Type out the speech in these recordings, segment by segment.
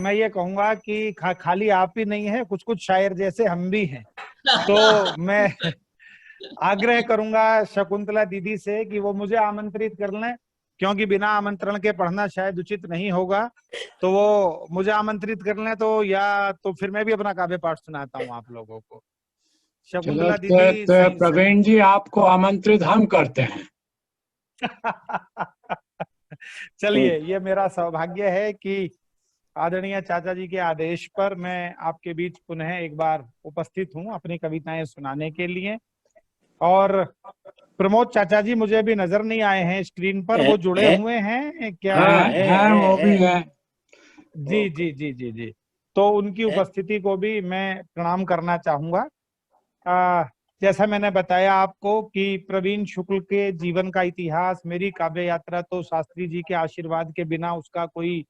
मैं ये कहूंगा कि खाली आप ही नहीं है, कुछ कुछ शायर जैसे हम भी हैं। तो मैं आग्रह करूंगा शकुंतला दीदी से कि वो मुझे आमंत्रित कर लें, क्योंकि बिना आमंत्रण के पढ़ना शायद उचित नहीं होगा। तो वो मुझे आमंत्रित कर लें, तो या तो फिर मैं भी अपना काव्य पाठ सुनाता हूँ आप लोगों को। चलो शकुंतला दीदी सही सही। प्रवीण जी, आपको आमंत्रित हम करते हैं। चलिए, ये मेरा सौभाग्य है कि आदरणीय चाचा जी के आदेश पर मैं आपके बीच पुनः एक बार उपस्थित हूँ अपनी कविताएं सुनाने के लिए। और प्रमोद चाचा जी मुझे अभी नजर नहीं आए हैं स्क्रीन पर, वो जुड़े हुए हैं क्या? है, वो भी है। जी जी जी जी जी। तो उनकी उपस्थिति को भी मैं प्रणाम करना चाहूंगा। आ, जैसा मैंने बताया आपको कि प्रवीण शुक्ल के जीवन का इतिहास, मेरी काव्य यात्रा, तो शास्त्री जी के आशीर्वाद के बिना उसका कोई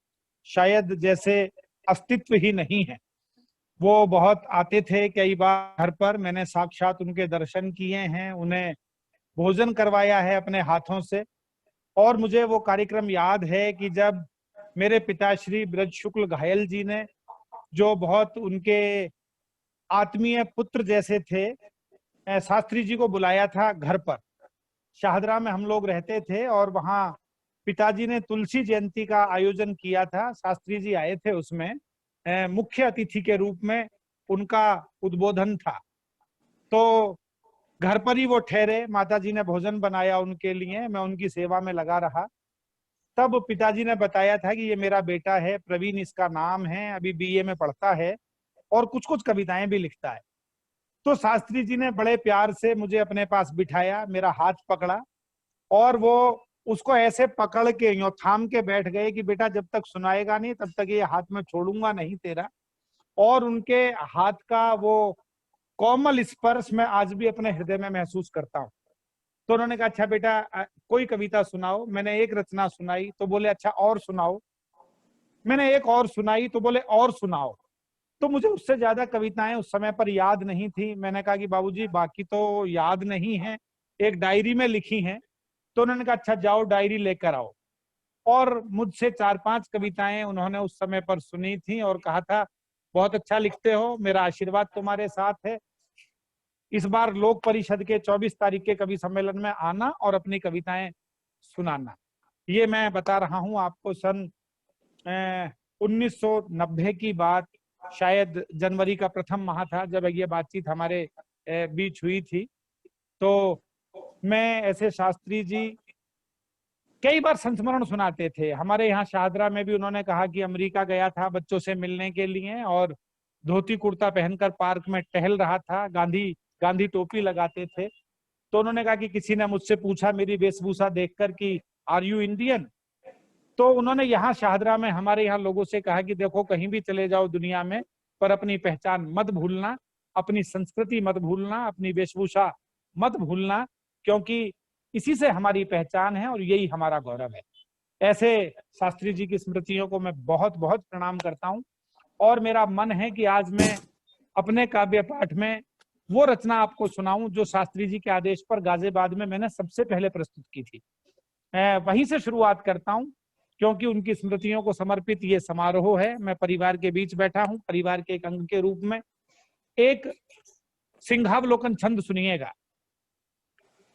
शायद जैसे अस्तित्व ही नहीं है। वो बहुत आते थे कई बार घर पर, मैंने साक्षात उनके दर्शन किए हैं, उन्हें भोजन करवाया है अपने हाथों से। और मुझे वो कार्यक्रम याद है कि जब मेरे पिताश्री ब्रज शुक्ल घायल जी ने, जो बहुत उनके आत्मीय पुत्र जैसे थे, शास्त्री जी को बुलाया था घर पर। शाहदरा में हम लोग रहते थे और वहाँ पिताजी ने तुलसी जयंती का आयोजन किया था। शास्त्री जी आए थे उसमें, मुख्य अतिथि के रूप में उनका उद्बोधन था। तो घर पर ही वो ठहरे, माता जी ने भोजन बनाया उनके लिए, मैं उनकी सेवा में लगा रहा। तब पिताजी ने बताया था कि ये मेरा बेटा है, प्रवीण इसका नाम है, अभी बीए में पढ़ता है और कुछ कुछ कविताएं भी लिखता है। तो शास्त्री जी ने बड़े प्यार से मुझे अपने पास बिठाया, मेरा हाथ पकड़ा और वो उसको ऐसे पकड़ के यूं थाम के बैठ गए कि बेटा जब तक सुनाएगा नहीं तब तक ये हाथ में छोड़ूंगा नहीं तेरा। और उनके हाथ का वो कोमल स्पर्श मैं आज भी अपने हृदय में महसूस करता हूँ। तो उन्होंने कहा अच्छा बेटा कोई कविता सुनाओ। मैंने एक रचना सुनाई तो बोले अच्छा और सुनाओ। मैंने एक और सुनाई तो बोले और सुनाओ। तो मुझे उससे ज्यादा कविताएं उस समय पर याद नहीं थी। मैंने कहा कि बाबूजी बाकी तो याद नहीं है, एक डायरी में लिखी हैं। तो उन्होंने कहा अच्छा जाओ डायरी लेकर आओ। और मुझसे 4-5 कविताएं उन्होंने उस समय पर सुनी थी और कहा था बहुत अच्छा लिखते हो, मेरा आशीर्वाद तुम्हारे साथ है। इस बार लोक परिषद के 24 तारीख के कवि सम्मेलन में आना और अपनी कविताएं सुनाना। ये मैं बता रहा हूं आपको, सन 1990 की बात, शायद जनवरी का प्रथम माह था जब ये बातचीत हमारे बीच हुई थी। तो मैं ऐसे शास्त्री जी कई बार संस्मरण सुनाते थे। हमारे यहाँ शाहदरा में भी उन्होंने कहा कि अमेरिका गया था बच्चों से मिलने के लिए और धोती कुर्ता पहनकर पार्क में टहल रहा था, गांधी गांधी टोपी लगाते थे। तो उन्होंने कहा कि किसी ने मुझसे पूछा मेरी वेशभूषा देखकर कि आर यू इंडियन। तो उन्होंने यहाँ शाहदरा में हमारे यहाँ लोगों से कहा कि देखो कहीं भी चले जाओ दुनिया में, पर अपनी पहचान मत भूलना, अपनी संस्कृति मत भूलना, अपनी वेशभूषा मत भूलना, क्योंकि इसी से हमारी पहचान है और यही हमारा गौरव है। ऐसे शास्त्री जी की स्मृतियों को मैं बहुत बहुत प्रणाम करता हूँ। और मेरा मन है कि आज मैं अपने काव्य पाठ में वो रचना आपको सुनाऊं जो शास्त्री जी के आदेश पर गाजियाबाद में मैंने सबसे पहले प्रस्तुत की थी। मैं वहीं से शुरुआत करता हूं, क्योंकि उनकी स्मृतियों को समर्पित ये समारोह है। मैं परिवार के बीच बैठा हूं, परिवार के एक अंग के रूप में। एक सिंहावलोकन छंद सुनिएगा।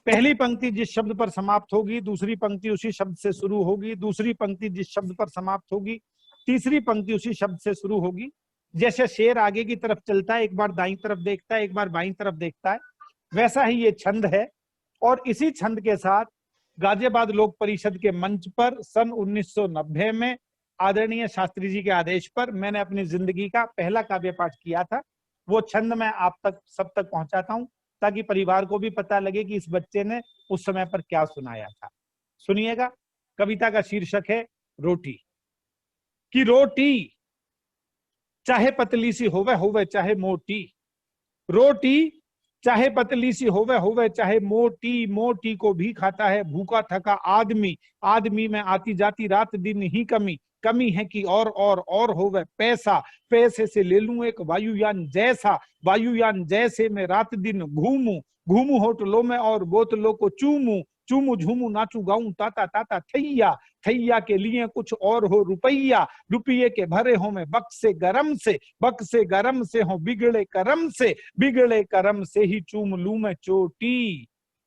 पहली पंक्ति जिस शब्द पर समाप्त होगी दूसरी पंक्ति उसी शब्द से शुरू होगी, दूसरी पंक्ति जिस शब्द पर समाप्त होगी तीसरी पंक्ति उसी शब्द से शुरू होगी। जैसे शेर आगे की तरफ चलता है, एक बार दाईं तरफ देखता है, एक बार बाईं तरफ देखता है, वैसा ही ये छंद है। और इसी छंद के साथ गाजियाबाद लोक परिषद के मंच पर सन 1990 में आदरणीय शास्त्री जी के आदेश पर मैंने अपनी जिंदगी का पहला काव्य पाठ किया था। वो छंद मैं आप तक सब तक पहुंचाता हूं ताकि परिवार को भी पता लगे कि इस बच्चे ने उस समय पर क्या सुनाया था। सुनिएगा। कविता का शीर्षक है रोटी। कि रोटी चाहे पतली सी होवे चाहे मोटी, रोटी चाहे पतली सी होवे चाहे मोटी, मोटी को भी खाता है भूखा थका आदमी। आदमी में आती जाती रात दिन ही कमी, कमी है कि और होवे पैसा, पैसे से ले लूं एक वायुयान जैसा, वायुयान जैसे मैं रात दिन घूमू, घूमू होटलों में और बोतलों को चूमू, चूमू झूमू नाचू गाऊं ताता ताता थैया, थैया के लिए कुछ और हो रुपैया, रुपये के भरे हो मैं बक से गरम से हो बिगड़े करम से, बिगड़े करम से ही चूम लूं मैं चोटी,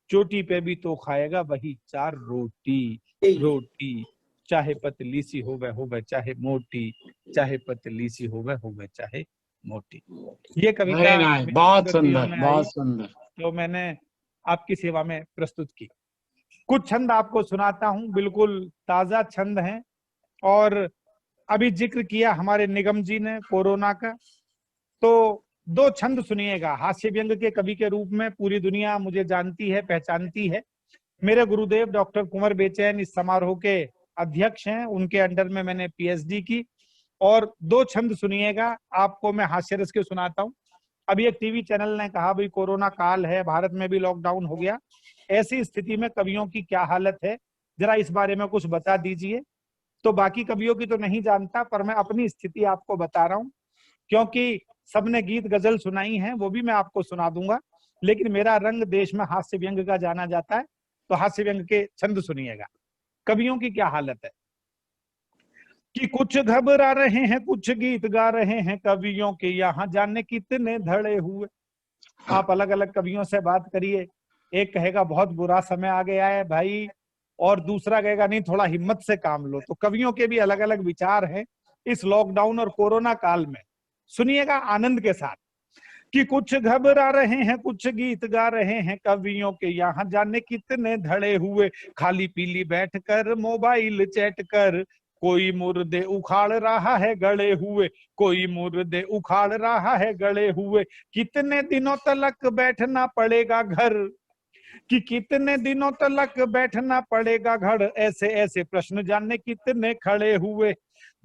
चोटी पे भी तो खाएगा वही 4 रोटी, रोटी चाहे पतली सी होवे चाहे मोटी, चाहे पतली सी होवे चाहे मोटी। ये कविता नहीं, मेरी बहुत स्मृतियों सुंदर, में आई, बहुत सुंदर। तो मैंने आपकी सेवा में प्रस्तुत की। कुछ छंद आपको सुनाता हूं, बिल्कुल ताजा छंद हैं। और अभी जिक्र किया हमारे निगम जी ने कोरोना का, तो 2 छंद सुनिएगा। हास्य व्यंग के कवि के रूप में पूरी दुनिया मुझे जानती है, पहचानती है। मेरे गुरुदेव डॉक्टर कुंवर बेचैन इस समारोह के अध्यक्ष हैं, उनके अंडर में मैंने पीएचडी की। और 2 छंद सुनिएगा, आपको मैं हास्य रस के सुनाता हूं। अभी एक टीवी चैनल ने कहा भाई कोरोना काल है, भारत में भी लॉकडाउन हो गया, ऐसी स्थिति में कवियों की क्या हालत है, जरा इस बारे में कुछ बता दीजिए। तो बाकी कवियों की तो नहीं जानता, पर मैं अपनी स्थिति आपको बता रहा हूं, क्योंकि सबने गीत गजल सुनाई है, वो भी मैं आपको सुना दूंगा, लेकिन मेरा रंग देश में हास्य व्यंग का जाना जाता है, तो हास्य व्यंग के छंद सुनिएगा। कवियों की क्या हालत है कि कुछ घबरा रहे हैं, कुछ गीत गा रहे हैं, कवियों के यहाँ जाने कितने धड़े हुए। आप अलग अलग कवियों से बात करिए, एक कहेगा बहुत बुरा समय आ गया है भाई, और दूसरा कहेगा नहीं थोड़ा हिम्मत से काम लो। तो कवियों के भी अलग अलग विचार हैं इस लॉकडाउन और कोरोना काल में। सुनिएगा आनंद के साथ कि कुछ घबरा रहे हैं, कुछ गीत गा रहे हैं, कवियों के यहाँ जाने कितने धड़े हुए, खाली पीली बैठकर मोबाइल चैट कर, कोई मुर्दे उखाड़ रहा है गड़े हुए, कोई मुर्दे उखाड़ रहा है गड़े हुए, कितने दिनों तक बैठना पड़ेगा घर, कि कितने दिनों तक बैठना पड़ेगा घर, ऐसे ऐसे प्रश्न जानने कितने खड़े हुए।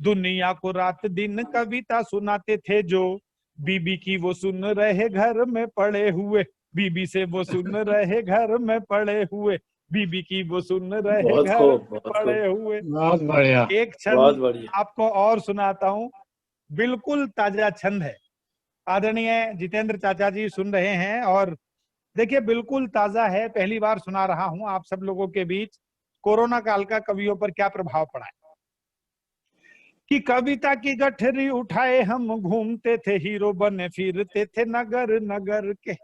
दुनिया को रात दिन कविता सुनाते थे जो, बीबी की वो सुन रहे घर में पड़े हुए, बीबी से वो सुन रहे घर में पड़े हुए, बीबी की वो सुन रहे घर में पड़े हुए। बहुत बढ़िया। एक छंद आपको और सुनाता हूं, बिल्कुल ताजा छंद है। आदरणीय जितेंद्र चाचा जी सुन रहे हैं, और देखिए बिल्कुल ताजा है, पहली बार सुना रहा हूं आप सब लोगों के बीच। कोरोना काल का कवियों पर क्या प्रभाव पड़ा है कि कविता की गठरी उठाए हम घूमते थे, हीरो बने फिरते थे नगर नगर के।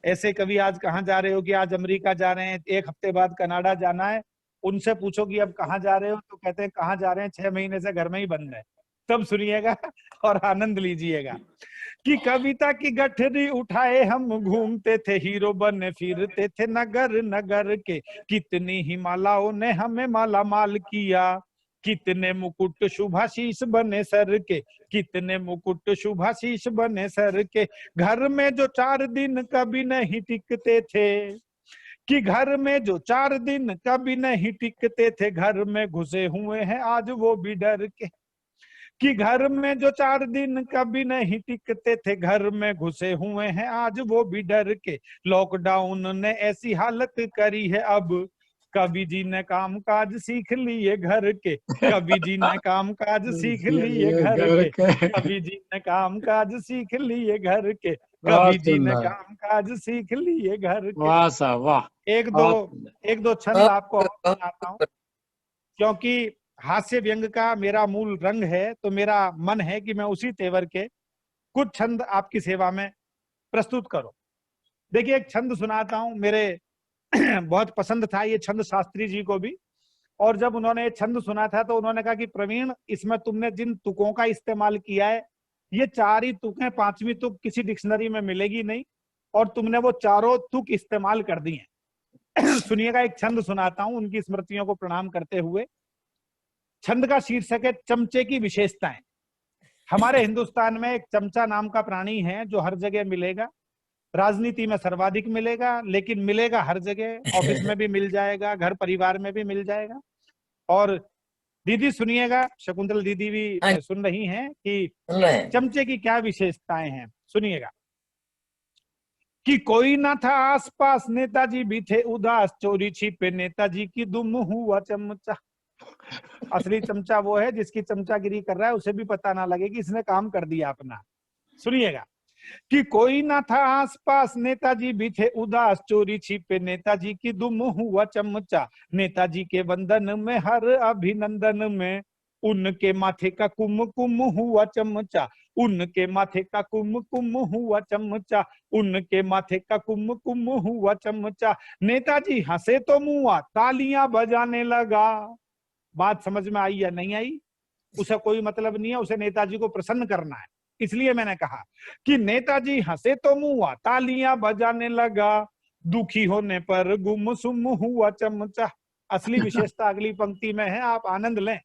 ऐसे कवि आज कहाँ जा रहे हो कि आज अमेरिका जा रहे हैं, 1 हफ्ते बाद कनाडा जाना है, उनसे पूछो कि अब कहाँ जा रहे हो, तो कहते हैं कहाँ जा रहे हैं, 6 महीने से घर में ही बंद है। तब सुनिएगा और आनंद लीजिएगा कि कविता की गठरी उठाए हम घूमते थे, हीरो बने फिरते थे नगर नगर के, कितनी ही मालाओं ने हमें माला माल किया, कितने मुकुट शुभाशीष बने सर के, कितने मुकुट शुभाशीष बने सर के, घर में जो 4 दिन कभी नहीं टिकते थे, कि घर में जो 4 दिन कभी नहीं टिकते थे, घर में घुसे हुए हैं आज वो भी डर के, कि घर में जो 4 दिन कभी नहीं टिकते थे, घर में घुसे हुए हैं आज वो भी डर के, लॉकडाउन ने ऐसी हालत करी है अब, कवि जी ने काम काज सीख लिए घर के, कवि जी ने काम काज सीख लिए घर के, कवि जी ने काम काज सीख लिए घर के, कवि जी ने काम काज सीख लिए घर के। वाह साहब वाह। एक दो छंद आपको और सुनाता हूं, क्योंकि हास्य व्यंग का मेरा मूल रंग है, तो मेरा मन है कि मैं उसी तेवर के कुछ छंद आपकी सेवा में प्रस्तुत करूं। देखिए एक छंद सुनाता हूं, मेरे बहुत पसंद था ये छंद शास्त्री जी को भी, और जब उन्होंने ये छंद सुना था तो उन्होंने कहा कि प्रवीण, इसमें तुमने जिन तुकों का इस्तेमाल किया है, ये 4 ही तुकें, 5वीं तुक किसी डिक्शनरी में मिलेगी नहीं, और तुमने वो चारों तुक इस्तेमाल कर दी हैं। सुनिएगा, एक छंद सुनाता हूं उनकी स्मृतियों को प्रणाम करते हुए। छंद का शीर्षक है चमचे की विशेषताएं। हमारे हिंदुस्तान में एक चमचा नाम का प्राणी है जो हर जगह मिलेगा, राजनीति में सर्वाधिक मिलेगा, लेकिन मिलेगा हर जगह, ऑफिस में भी मिल जाएगा, घर परिवार में भी मिल जाएगा। और दीदी सुनिएगा, शकुंतल दीदी भी सुन रही हैं कि चमचे की क्या विशेषताएं हैं, सुनिएगा कि कोई ना था आसपास, नेताजी भी थे उदास, चोरी छिपे नेताजी की दुम हुआ चमचा। असली चमचा वो है जिसकी चमचागिरी कर रहा है उसे भी पता ना लगे कि इसने काम कर दिया अपना। सुनिएगा कि कोई ना था आसपास, नेताजी भी थे उदास, चोरी छिपे नेताजी की दुम हुआ चमचा, नेताजी के वंदन में हर अभिनंदन में, उनके माथे का कुमकुम हुआ चमचा, उनके माथे का कुमकुम हुआ चमचा, उनके माथे का कुमकुम हुआ चमचा, नेताजी हंसे तो मुआ तालियां बजाने लगा। बात समझ में आई या नहीं आई? उसे कोई मतलब नहीं है, उसे नेताजी को प्रसन्न करना है। इसलिए मैंने कहा कि नेताजी हंसे तो मुआ तालियां बजाने लगा, दुखी होने पर गुमसुम हुआ चमचा। असली विशेषता अगली पंक्ति में है, आप आनंद लें।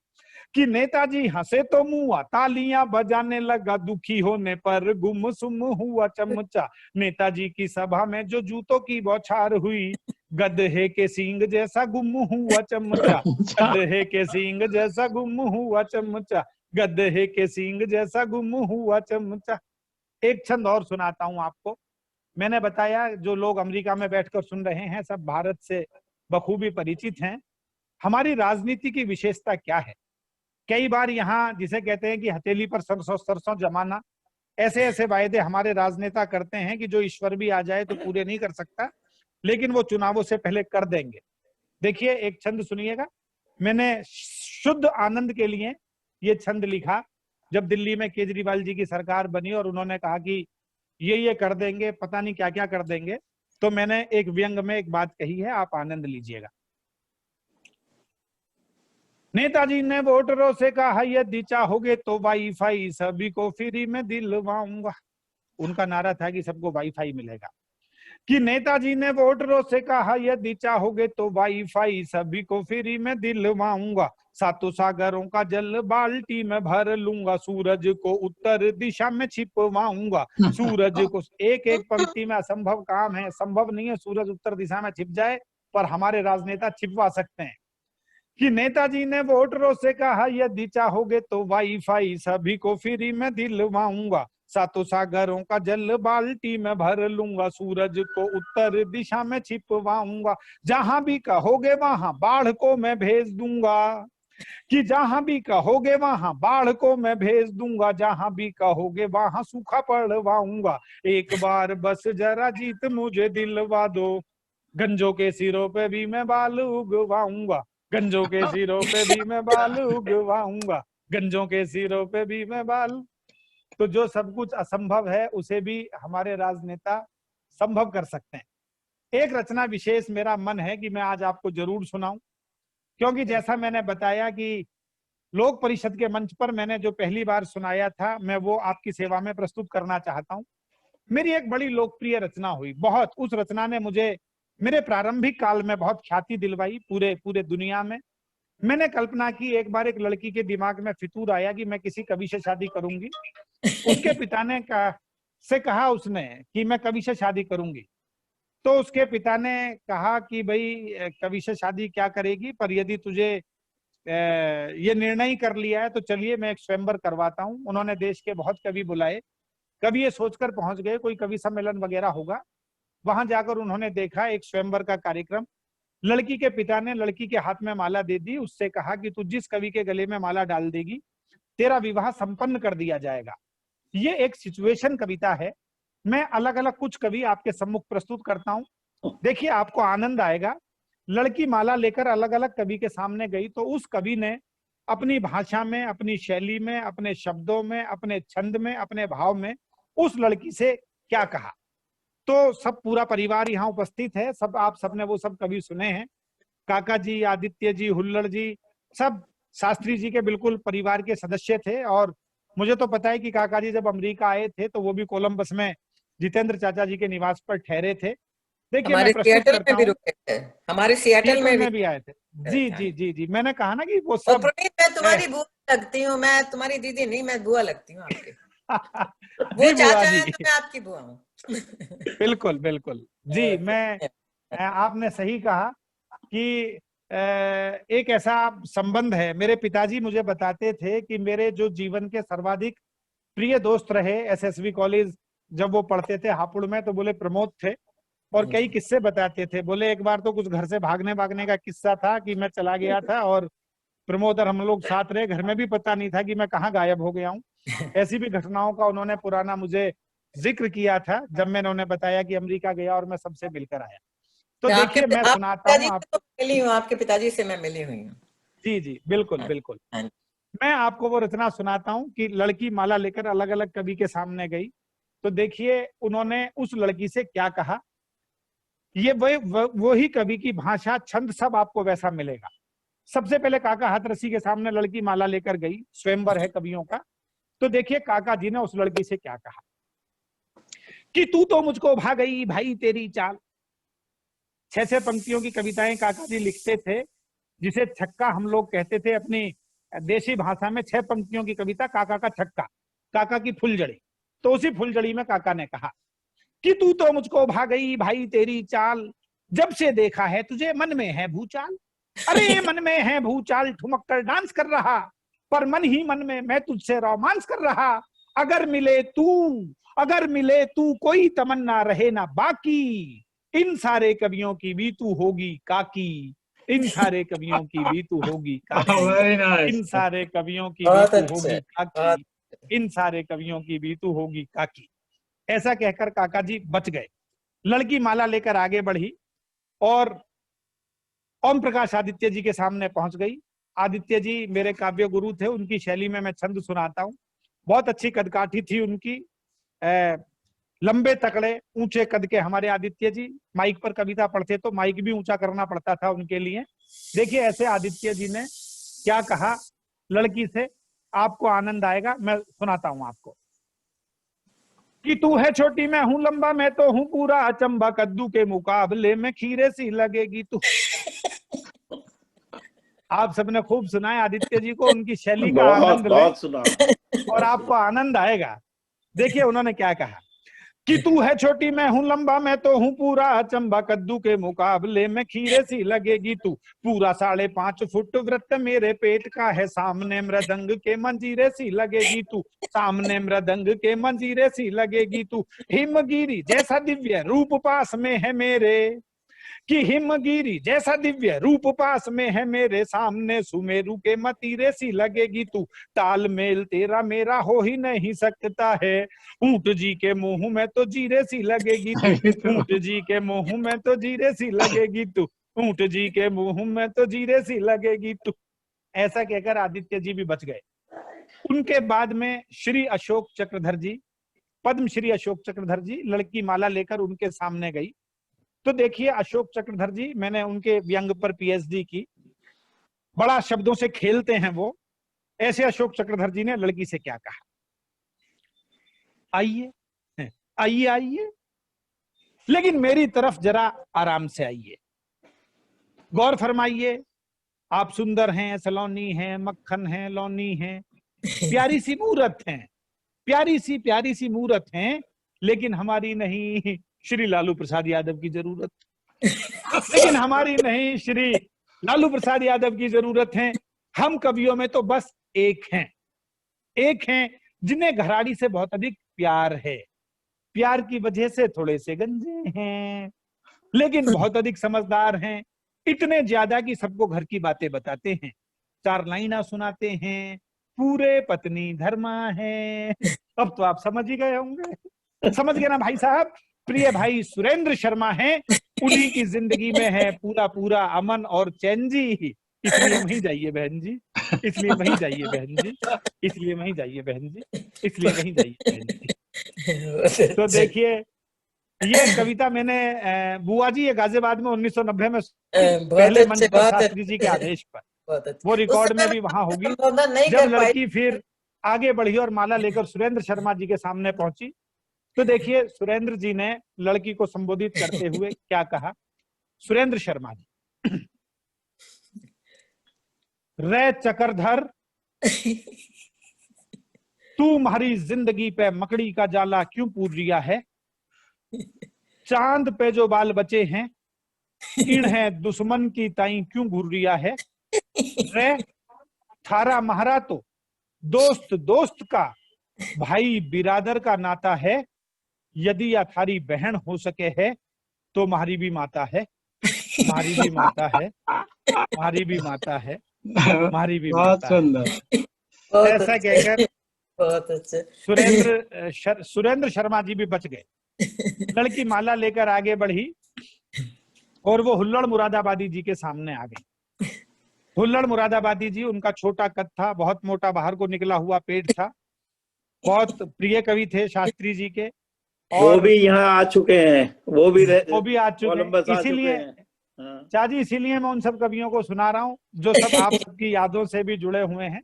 कि नेताजी हंसे तो मुआ तालियां बजाने लगा, दुखी होने पर गुमसुम हुआ चमचा, नेताजी की सभा में जो जूतों की बौछार हुई, गधे के सींग जैसा गुम हुआ चमचा, गधे के सींग जैसा गुम हुआ चमचा, गधे के सींग जैसा गुम हुआ चमचा। एक छंद और सुनाता हूं आपको। मैंने बताया जो लोग अमेरिका में बैठकर सुन रहे हैं सब भारत से बखूबी परिचित हैं। हमारी राजनीति की विशेषता क्या है? कई बार यहाँ जिसे कहते हैं कि हथेली पर सरसों सरसों जमाना, ऐसे ऐसे वायदे हमारे राजनेता करते हैं कि जो ईश्वर भी आ जाए तो पूरे नहीं कर सकता, लेकिन वो चुनावों से पहले कर देंगे। देखिए एक छंद सुनिएगा। मैंने शुद्ध आनंद के लिए ये छंद लिखा जब दिल्ली में केजरीवाल जी की सरकार बनी और उन्होंने कहा कि ये कर देंगे, पता नहीं क्या क्या कर देंगे, तो मैंने एक व्यंग में एक बात कही है, आप आनंद लीजिएगा। नेताजी ने वोटरों से कहा यदि चाहोगे तो वाईफाई सभी को फ्री में दिलवाऊंगा। उनका नारा था कि सबको वाईफाई मिलेगा। कि नेताजी ने वोटरों से कहा यदि चाहोगे तो वाईफाई सभी को फ्री में दिलवाऊंगा, सातों सागरों का जल बाल्टी में भर लूंगा, सूरज को उत्तर दिशा में छिपवाऊंगा, सूरज को। एक एक पंक्ति में असंभव काम है, संभव नहीं है सूरज उत्तर दिशा में छिप जाए, पर हमारे राजनेता छिपवा सकते हैं। कि नेताजी ने वोटरों से कहा यदि चाहोगे तो वाईफाई सभी को फ्री में दिलवाऊंगा, सातों सागरों का जल बाल्टी में भर लूंगा, सूरज को उत्तर दिशा में छिपवाऊंगा, जहां भी कहोगे वहां बाढ़ को मैं भेज दूंगा। कि जहां भी कहोगे वहां बाढ़ को मैं भेज दूंगा, जहां भी कहोगे वहां सूखा पड़वाऊंगा, एक बार बस जरा जीत मुझे दिलवा दो, गंजों के सिरों पे भी मैं बाल उगवाऊंगा, गंजों के सिरों पे भी मैं बाल उगवाऊंगा, गंजों के सिरों पे भी मैं बाल। तो जो सब कुछ असंभव है उसे भी हमारे राजनेता संभव कर सकते हैं। एक रचना विशेष मेरा मन है कि मैं आज आपको जरूर सुनाऊं, क्योंकि जैसा मैंने बताया कि लोक परिषद के मंच पर मैंने जो पहली बार सुनाया था, मैं वो आपकी सेवा में प्रस्तुत करना चाहता हूं। मेरी एक बड़ी लोकप्रिय रचना हुई, बहुत, उस रचना ने मुझे मेरे प्रारंभिक काल में बहुत ख्याति दिलवाई पूरे दुनिया में। मैंने कल्पना की, एक बार एक लड़की के दिमाग में फितूर आया कि मैं किसी कवि से शादी करूंगी। उसके पिता ने कहा उसने कि मैं कवि से शादी करूंगी। तो उसके पिता ने कहा कि भाई कवि से शादी क्या करेगी, पर यदि तुझे ये निर्णय कर लिया है तो चलिए मैं एक स्वयंवर करवाता हूँ। उन्होंने देश के बहुत कवि बुलाए, कवि ये सोचकर पहुंच गए कोई कवि सम्मेलन वगैरह होगा। वहां जाकर उन्होंने देखा एक स्वयंवर का कार्यक्रम। लड़की के पिता ने लड़की के हाथ में माला दे दी, उससे कहा कि तू जिस कवि के गले में माला डाल देगी तेरा विवाह संपन्न कर दिया जाएगा। ये एक सिचुएशन कविता है। मैं अलग अलग कुछ कवि आपके सम्मुख प्रस्तुत करता हूं, देखिए आपको आनंद आएगा। लड़की माला लेकर अलग अलग कवि के सामने गई तो उस कवि ने अपनी भाषा में, अपनी शैली में, अपने शब्दों में, अपने छंद में, अपने भाव में उस लड़की से क्या कहा। तो सब पूरा परिवार यहाँ उपस्थित है, सब आप सबने वो सब कवि सुने हैं, काका जी, आदित्य जी, हुल्लड़ जी, सब शास्त्री जी के बिल्कुल परिवार के सदस्य थे। और मुझे तो पता है कि काका जी जब अमेरिका आए थे तो वो भी कोलंबस में जितेंद्र चाचा जी के निवास पर ठहरे थे। देखिए मैं प्रस्तुत करता हूँ, हमारे सियाटल में भी आए थे। जी जी जी जी, मैंने कहा ना कि वो सब। मैं तुम्हारी बुआ लगती हूँ, मैं तुम्हारी दीदी नहीं, मैं बुआ लगती हूँ आपके। वो चाचा है तो मैं आपकी बुआ हूँ। बिल्कुल बिल्कुल जी, मैं आपने सही कहा कि एक ऐसा संबंध है। मेरे पिताजी मुझे बताते थे कि मेरे जो जीवन के सर्वाधिक प्रिय दोस्त रहे एसएसवी कॉलेज जब वो पढ़ते थे हापुड़ में, तो बोले प्रमोद थे। और कई किस्से बताते थे। बोले एक बार तो कुछ घर से भागने का किस्सा था कि मैं चला गया था और प्रमोद और हम लोग साथ रहे, घर में भी पता नहीं था कि मैं कहाँ गायब हो गया हूँ। ऐसी भी घटनाओं का उन्होंने पुराना मुझे जिक्र किया था जब मैंने उन्हें बताया कि अमेरिका गया और मैं सबसे मिलकर आया। तो मैं देखिए मैं आपके सुनाता पिताजी हूँ से आप। तो मिली हूँ, आपके पिताजी से मैं मिली हुई हूँ। जी जी बिल्कुल हाँ, बिल्कुल। हाँ। मैं आपको वो रचना सुनाता हूँ कि लड़की माला लेकर अलग अलग कवि के सामने गई। तो देखिए उन्होंने उस लड़की से क्या कहा। ये वही कवि की भाषा, छंद सब आपको वैसा मिलेगा। सबसे पहले काका हाथरसी के सामने लड़की माला लेकर गई, स्वयंवर है कवियों का। तो देखिए काका जी ने उस लड़की से क्या कहा कि तू तो मुझको भा गई भाई तेरी चाल। 6 पंक्तियों की कविताएं काका जी लिखते थे, जिसे छक्का हम लोग कहते थे अपनी देसी भाषा में। 6 पंक्तियों की कविता काका का छक्का, काका की फुलझड़ी। तो उसी फुलझड़ी में काका ने कहा कि तू तो मुझको भा गई भाई तेरी चाल, जब से देखा है तुझे मन में है भूचाल। अरे मन में है भूचाल, ठुमक कर डांस कर रहा, पर मन ही मन में मैं तुझसे रोमांस कर रहा। अगर मिले तू, अगर मिले तू, कोई तमन्ना रहे ना बाकी। इन सारे कवियों की भी तू होगी काकी, इन सारे कवियों की भी तू होगी काकी, वेरी इन नाइस। सारे कवियों की भी बहुत तू अच्छे, होगी बहुत। काकी, इन सारे कवियों की भी तू होगी काकी। ऐसा कहकर काका जी बच गए। लड़की माला लेकर आगे बढ़ी और ओम प्रकाश आदित्य जी के सामने पहुंच गई। आदित्य जी मेरे काव्य गुरु थे, उनकी शैली में मैं छंद सुनाता हूँ। बहुत अच्छी कदकाठी थी उनकी, लंबे तकड़े ऊंचे कद के हमारे आदित्य जी। माइक पर कविता पढ़ते तो माइक भी ऊंचा करना पड़ता था उनके लिए। देखिए ऐसे आदित्य जी ने क्या कहा लड़की से, आपको आनंद आएगा। मैं सुनाता हूं आपको कि तू है छोटी मैं हूं लंबा, मैं तो हूं पूरा अचंबा, कद्दू के मुकाबले में खीरे सी लगेगी तू। आप सबने खूब सुना है आदित्य जी को, उनकी शैली का बहुत आनंद लें बहुत सुना, और बहुत आपको सुना। आनंद आएगा। देखिए उन्होंने क्या कहा कि तू है छोटी मैं हूं लंबा, मैं तो हूं पूरा अचंबा, कद्दू के मुकाबले में खीरे सी लगेगी तू। पूरा 5.5 फुट वृत्त मेरे पेट का है, सामने मृदंग के मंजीरे सी लगेगी तू, सामने मृदंग के मंजीरे सी लगेगी तू। हिमगिरी जैसा दिव्य रूप पास में है मेरे, कि हिमगिरी जैसा दिव्य रूप पास में है मेरे, सामने सुमेरु के मतीरे सी लगेगी तू। तालमेल तेरा मेरा हो ही नहीं सकता है, ऊंट जी के मुंह में तो जीरे सी लगेगी तू, ऊंट जी के मुंह में तो जीरे सी लगेगी तू, ऊंट जी के मुंह में तो जीरे सी लगेगी तू। ऐसा कहकर आदित्य जी भी बच गए। उनके बाद में श्री अशोक चक्रधर जी, पद्म श्री अशोक चक्रधर जी, लड़की माला लेकर उनके सामने गई। तो देखिए अशोक चक्रधर जी, मैंने उनके व्यंग पर पीएचडी की, बड़ा शब्दों से खेलते हैं वो। ऐसे अशोक चक्रधर जी ने लड़की से क्या कहा, आइए आइए आइए, लेकिन मेरी तरफ जरा आराम से आइए, गौर फरमाइए। आप सुंदर हैं, सलोनी हैं, मक्खन हैं, लोनी हैं, प्यारी सी मूरत हैं, प्यारी सी मूरत हैं, लेकिन हमारी नहीं श्री लालू प्रसाद यादव की जरूरत, लेकिन हमारी नहीं श्री लालू प्रसाद यादव की जरूरत है। हम कवियों में तो बस एक हैं, एक हैं जिन्हें घराड़ी से बहुत अधिक प्यार है, प्यार की वजह से थोड़े से गंजे हैं, लेकिन बहुत अधिक समझदार हैं, इतने ज्यादा कि सबको घर की बातें बताते हैं, 4 लाइना सुनाते हैं, पूरे पत्नी धर्मा है। अब तो आप समझ ही गए होंगे, समझ गए ना भाई साहब। प्रिय भाई सुरेंद्र शर्मा हैं, उन्हीं की जिंदगी में है पूरा पूरा अमन और चैन जी, इसलिए वहीं जाइए बहन जी, इसलिए वहीं जाइए बहन जी, इसलिए वहीं जाइए बहन जी, इसलिए वहीं जाइए बहन जी। तो देखिए ये कविता मैंने बुआ जी ये गाजियाबाद में 1990 में पहले मंच पर शास्त्री जी के आदेश पर, बहुत अच्छे। वो रिकॉर्ड उससे में भी वहां होगी। संबोधन नहीं जब कर पाई। लड़की फिर आगे बढ़ी और माला लेकर सुरेंद्र शर्मा जी के सामने पहुंची, तो देखिए सुरेंद्र जी ने लड़की को संबोधित करते हुए क्या कहा। सुरेंद्र शर्मा जी, रे चक्रधर तू हमारी जिंदगी पे मकड़ी का जाला क्यों पूर रिया है, चांद पे जो बाल बचे हैं इन है दुश्मन की ताई क्यों घूर रिया है। रे थारा महारा तो दोस्त दोस्त का, भाई बिरादर का नाता है, यदि या थारी बहन हो सके है तो हमारी भी माता है, हमारी भी माता है, हमारी भी माता है, हमारी भी बहुत माता है। सुंदर। बहुत ऐसा अच्छे। कहकर बहुत अच्छा। सुरेंद्र शर्मा जी भी बच गए। लड़की माला लेकर आगे बढ़ी और वो हुल्लड़ मुरादाबादी जी के सामने आ गई। हुल्लड़ मुरादाबादी जी, उनका छोटा कद था, बहुत मोटा बाहर को निकला हुआ पेट था, बहुत प्रिय कवि थे शास्त्री जी के। वो और भी यहाँ आ चुके हैं, वो भी आ चुके कोलंबस आ चुके इसीलिए हैं। हाँ। चाची, इसीलिए मैं उन सब कवियों को सुना रहा हूँ जो सब आप सबकी यादों से भी जुड़े हुए हैं।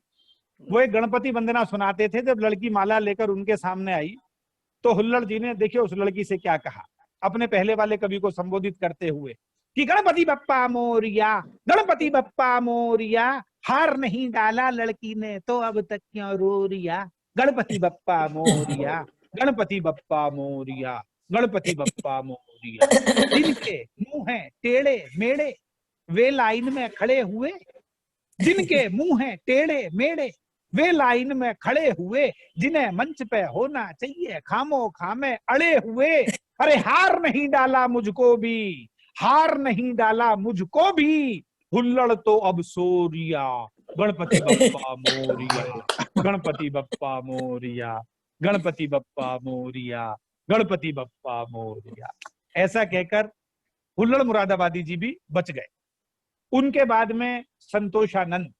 वो एक गणपति वंदना सुनाते थे। जब लड़की माला लेकर उनके सामने आई तो हुल्लड़ जी ने देखिए उस लड़की से क्या कहा, अपने पहले वाले कवि को संबोधित करते हुए कि गणपति बप्पा मोरिया, गणपति बप्पा मोरिया, हार नहीं डाला लड़की ने तो अब तक क्यों रो रिया, गणपति बप्पा मोरिया, गणपति बप्पा मोरिया, गणपति बप्पा मोरिया। जिनके मुंह हैं टेढ़े मेढ़े वे लाइन में खड़े हुए, जिनके मुंह हैं टेढ़े मेढ़े वे लाइन में खड़े हुए, जिन्हें मंच पे होना चाहिए खामो खामे अड़े हुए। अरे हार नहीं डाला मुझको भी, हार नहीं डाला मुझको भी, हुल्लड़ तो अब सोरिया, गणपति बप्पा मोरिया, गणपति बप्पा मोरिया, गणपति बप्पा मोरिया, गणपति बप्पा मोरिया। ऐसा कहकर हुल्लड़ मुरादाबादी जी भी बच गए। उनके बाद में संतोषानंद,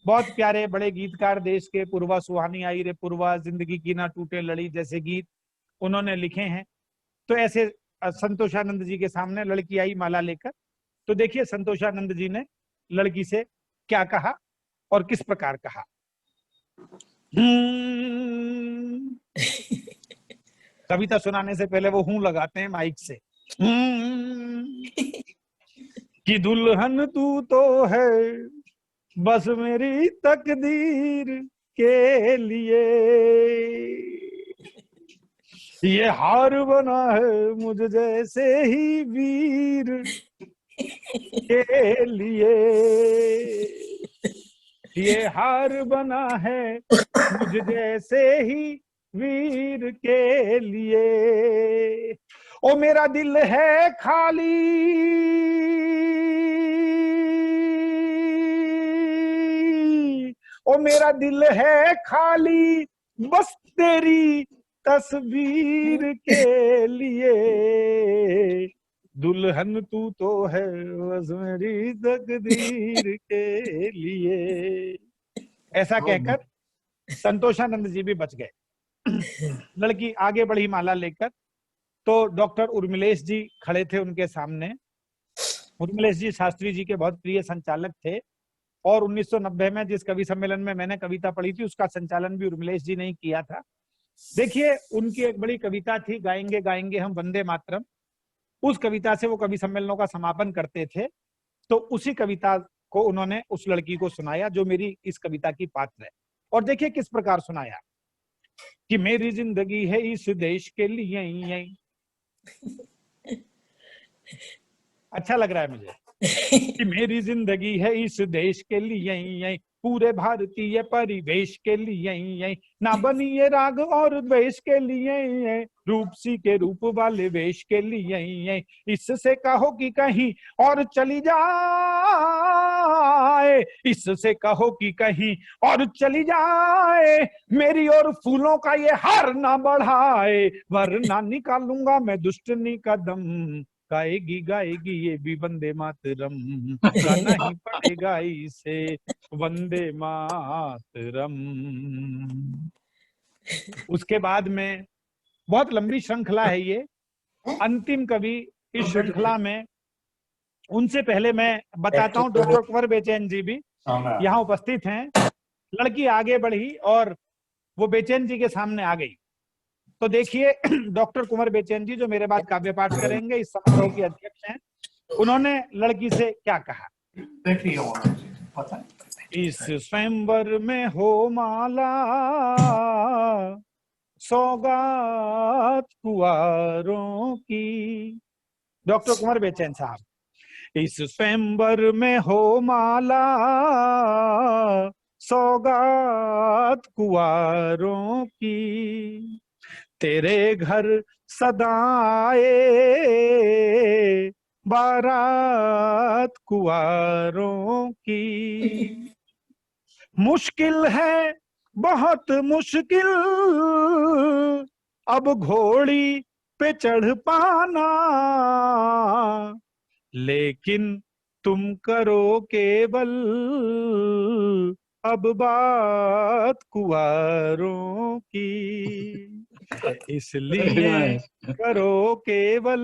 बहुत प्यारे बड़े गीतकार, देश के, पूर्वा सुहानी आई रे पूर्वा, जिंदगी की ना टूटे लड़ी जैसे गीत उन्होंने लिखे हैं। तो ऐसे संतोषानंद जी के सामने लड़की आई माला लेकर, तो देखिए संतोषानंद जी ने लड़की से क्या कहा और किस प्रकार कहा। कविता सुनाने से पहले वो हूं लगाते हैं माइक से। कि दुल्हन तू तो है बस मेरी तकदीर के लिए, ये हार बना है मुझ जैसे ही वीर के लिए, ये हार बना है मुझ जैसे ही वीर के लिए। ओ मेरा दिल है खाली, ओ मेरा दिल है खाली बस तेरी तस्वीर के लिए, दुल्हन तू तो है बस मेरी तकदीर के लिए। ऐसा कहकर संतोषानंद जी भी बच गए। लड़की आगे बढ़ी माला लेकर, तो डॉक्टर उर्मिलेश जी खड़े थे उनके सामने। उर्मिलेश जी शास्त्री जी के बहुत प्रिय संचालक थे और 1990 में जिस कवि सम्मेलन में मैंने कविता पढ़ी थी उसका संचालन भी उर्मिलेश जी ने ही किया था। देखिए उनकी एक बड़ी कविता थी, गाएंगे गाएंगे हम वंदे मातरम। उस कविता से वो कवि सम्मेलनों का समापन करते थे। तो उसी कविता को उन्होंने उस लड़की को सुनाया जो मेरी इस कविता की पात्र है। और देखिए किस प्रकार सुनाया कि मेरी जिंदगी है इस देश के लिए। अच्छा लग रहा है मुझे कि मेरी जिंदगी है इस देश के लिए, पूरे भारतीय परिवेश के लिए, ना बनी ये राग और द्वेष के लिए, रूपसी के रूप वाले वेश के लिए, इससे कहो कि कहीं और चली जाए, इससे कहो कि कहीं और चली जाए, मेरी और फूलों का ये हार ना बढ़ाए, वरना निकालूंगा मैं दुष्टनी का दम, गाएगी गाएगी ये भी वंदे मातरम, गाना ही पड़ेगा इसे वंदे मातरम। उसके बाद में बहुत लंबी श्रृंखला है ये, अंतिम कवि इस श्रृंखला में। उनसे पहले मैं बताता हूं डॉक्टर कुंवर बेचैन जी भी यहाँ उपस्थित हैं। लड़की आगे बढ़ी और वो बेचैन जी के सामने आ गई। तो देखिए डॉक्टर कुंवर बेचैन जी जो मेरे बाद काव्य पाठ करेंगे, इस समारोह के अध्यक्ष हैं, उन्होंने लड़की से क्या कहा। इस स्वयंवर में हो माला सौगात कुंवारों की। डॉक्टर कुंवर बेचैन साहब, इस स्वयंवर में हो माला सौगात कुंवारों की, तेरे घर सदाए बारात कुंवारों की, मुश्किल है बहुत मुश्किल अब घोड़ी पे चढ़ पाना, लेकिन तुम करो केवल अब बात कुंवारों की, इसलिए करो केवल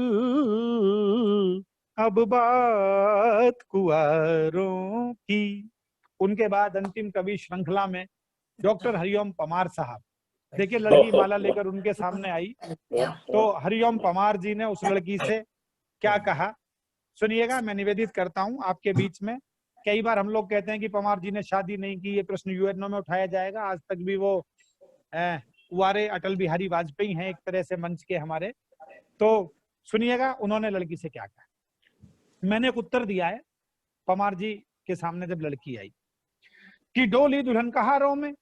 अब बात कुंवारों की। उनके बाद अंतिम कवि श्रृंखला में डॉक्टर हरिओम पमार साहब, देखिए लड़की माला लेकर उनके सामने आई तो हरिओम पमार जी ने उस लड़की से क्या कहा, सुनिएगा। मैं निवेदित करता हूं आपके बीच में, कई बार हम लोग कहते हैं कि पमार जी ने शादी नहीं की, ये प्रश्न यूएनओ में उठाया जाएगा। आज तक भी वो कुंवारे अटल बिहारी वाजपेयी हैं एक तरह से मंच के हमारे। तो सुनिएगा उन्होंने लड़की से क्या कहा। मैंने एक उत्तर दिया है पमार जी के सामने जब लड़की आई कि डोली दुल्हन कहारों में,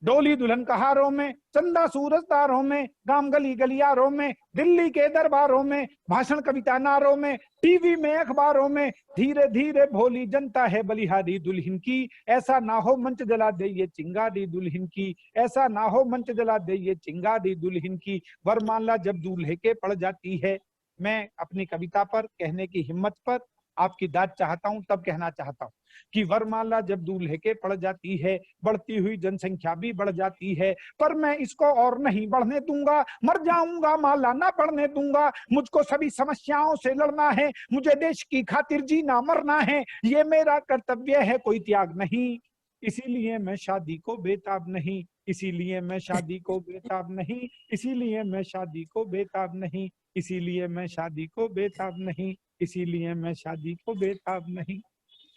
डोली दुल्हन कहारों में, चंदा सूरज तारों में, गांव गली गलियारों में, दिल्ली के दरबारों में, भाषण कविता नारों में, टीवी में अखबारों में, धीरे धीरे भोली जनता है बलिहारी दुल्हन की, ऐसा ना हो मंच जला दे ये चिंगारी दुल्हन की, ऐसा ना हो मंच जला दे ये चिंगारी दुल्हन की, वरमाला जब दूल्हे के पड़ जाती है। मैं अपनी कविता पर कहने की हिम्मत पर आपकी दाद चाहता हूं, तब कहना चाहता हूं कि वरमाला जब दूल्हे के पड़ जाती है, बढ़ती हुई जनसंख्या भी बढ़ जाती है, पर मैं इसको और नहीं बढ़ने दूंगा, मर जाऊंगा माला ना पढ़ने दूंगा, मुझको सभी समस्याओं से लड़ना है, मुझे देश की खातिर जीना मरना है, ये मेरा कर्तव्य है कोई त्याग नहीं, इसीलिए मैं शादी को बेताब नहीं, इसीलिए मैं शादी को बेताब नहीं, इसीलिए मैं शादी को बेताब नहीं, इसीलिए मैं शादी को बेताब नहीं, इसीलिए मैं शादी को बेताब नहीं।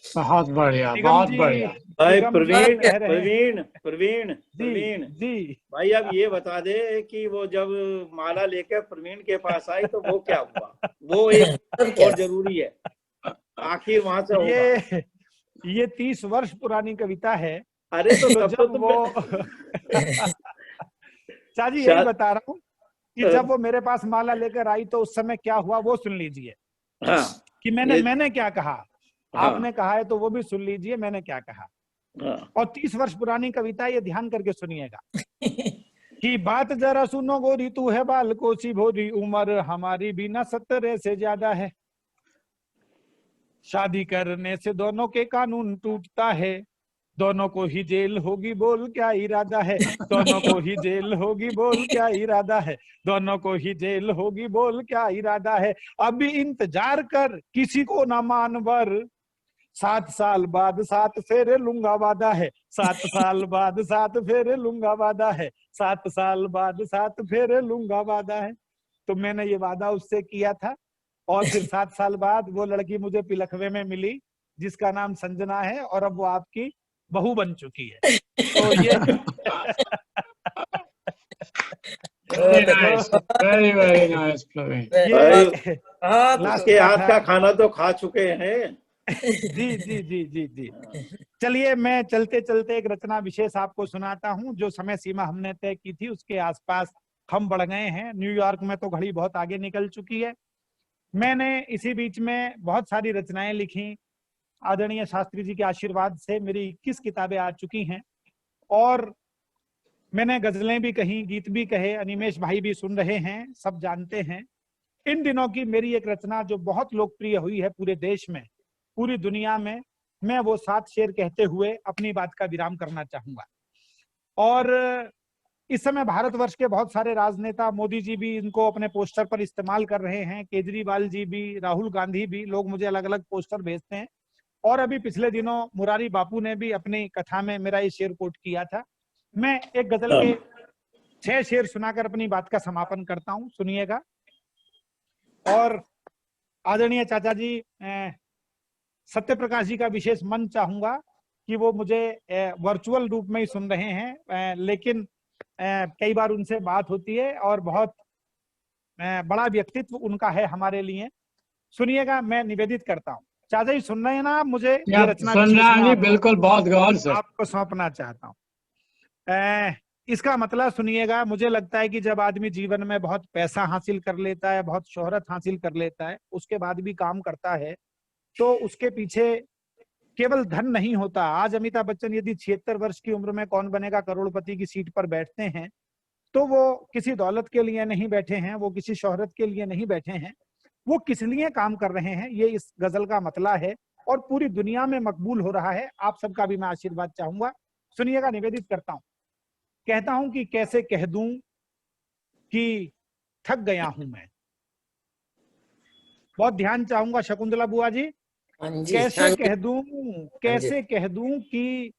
बहुत बढ़िया, निगम बहुत जी, बढ़िया। भाई निगम जी प्रवीण कह रहे हैं। प्रवीण प्रवीण जी प्रवीण जी भाई अब ये बता दे कि वो जब माला लेकर प्रवीण के पास आई तो वो क्या हुआ, वो एक और जरूरी है, आखिर वहां से होगा। ये 30 वर्ष पुरानी कविता है। अरे तो तो तब तो जब तुम वो चाची यही शायद- बता रहा हूँ कि जब वो मेरे पास माला लेकर आई तो उस समय क्या हुआ वो सुन लीजिए हाँ कि मैंने क्या कहा। आपने कहा है तो वो भी सुन लीजिए मैंने क्या कहा। हाँ और 30 वर्ष पुरानी कविता, ये ध्यान करके सुनिएगा कि बात जरा सुनो गोरी तू है बाल को सी भोरी, उम्र हमारी भी ना 17 से ज्यादा है, शादी करने से दोनों के कानून टूटता है, दोनों को ही जेल होगी बोल क्या इरादा है, दोनों को ही जेल होगी बोल क्या इरादा है, दोनों को ही जेल होगी बोल क्या इरादा है, अभी इंतजार कर किसी को ना मान वर, 7 साल बाद 7 फेरे लूंगा वादा है, 7 साल बाद 7 फेरे लूंगा वादा है, 7 साल बाद 7 फेरे लूंगा वादा है। तो मैंने ये वादा उससे किया था और फिर 7 साल बाद वो लड़की मुझे पिलखवे में मिली जिसका नाम संजना है और अब वो आपकी बहू बन चुकी है। तो ये वेरी वेरी नाइस प्रवीण। ये हाँ लास्ट उसके का हाथ था। का खाना तो खा चुके हैं। जी जी जी जी जी। चलिए मैं चलते चलते एक रचना विशेष आपको सुनाता हूँ। जो समय सीमा हमने तय की थी उसके आसपास हम बढ़ गए हैं। न्यूयॉर्क में तो घड़ी बहुत आगे निकल चुकी है। मैंने इसी बीच में बहुत सारी रचनाएं लिखी। आदरणीय शास्त्री जी के आशीर्वाद से मेरी 21 किताबें आ चुकी हैं और मैंने गजलें भी कही, गीत भी कहे। अनिमेश भाई भी सुन रहे हैं, सब जानते हैं। इन दिनों की मेरी एक रचना जो बहुत लोकप्रिय हुई है पूरे देश में, पूरी दुनिया में, मैं वो 7 शेर कहते हुए अपनी बात का विराम करना चाहूंगा। और इस समय भारतवर्ष के बहुत सारे राजनेता, मोदी जी भी इनको अपने पोस्टर पर इस्तेमाल कर रहे हैं, केजरीवाल जी भी, राहुल गांधी भी, लोग मुझे अलग अलग पोस्टर भेजते हैं। और अभी पिछले दिनों मुरारी बापू ने भी अपनी कथा में मेरा ये शेर कोट किया था। मैं एक गजल के 6 शेर सुनाकर अपनी बात का समापन करता हूं, सुनिएगा। और आदरणीय चाचा जी सत्य प्रकाश जी का विशेष मन चाहूंगा कि वो मुझे वर्चुअल रूप में ही सुन रहे हैं, लेकिन कई बार उनसे बात होती है और बहुत बड़ा व्यक्तित्व उनका है हमारे लिए। सुनिएगा, मैं निवेदित करता हूँ। चाचा जी सुन रहे हैं ना आप मुझे? ये रचना सुन रहे हैं जी, विशेष बिल्कुल, बहुत गौर से आपको सौंपना चाहता हूँ। इसका मतलब सुनिएगा। मुझे लगता है कि जब आदमी जीवन में बहुत पैसा हासिल कर लेता है, बहुत शोहरत हासिल कर लेता है, उसके बाद भी काम करता है, तो उसके पीछे केवल धन नहीं होता। आज अमिताभ बच्चन यदि 76 वर्ष की उम्र में कौन बनेगा करोड़पति की सीट पर बैठते हैं तो वो किसी दौलत के लिए नहीं बैठे हैं, वो किसी शोहरत के लिए नहीं बैठे हैं, वो किस लिए काम कर रहे हैं, ये इस गजल का मतला है और पूरी दुनिया में मकबूल हो रहा है। आप सबका भी मैं आशीर्वाद चाहूंगा, सुनिएगा, निवेदित करता हूं। कहता हूं कि कैसे कह दूं कि थक गया हूं मैं। बहुत ध्यान चाहूंगा शकुंतला बुआ जी। हाँ जी, कैसे हाँ जी, कह दूं, कैसे कह दूं कि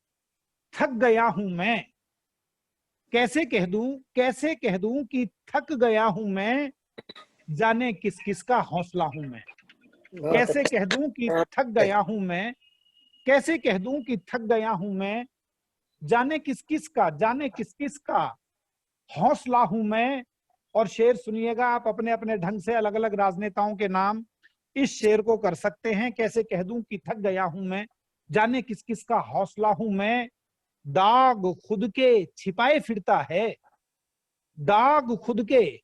थक गया हूं मैं। कैसे कह दूं, कैसे कह दूं कि थक गया हूं मैं, जाने किस किस का हौसला हूं मैं। बहुत कैसे अच्छा। कह दूं कि थक गया हूं मैं, कैसे कह दूं कि थक गया हूं मैं, जाने किस किस का, जाने किस किस का हौसला हूं मैं। और शेर सुनिएगा आप, अपने अपने ढंग से अलग अलग राजनेताओं के नाम इस शेर को कर सकते हैं। कैसे कह दूं कि थक गया हूं मैं, जाने किस किस का हौसला हूं मैं, दाग खुद के छिपाए फिरता है। दाग खुद के,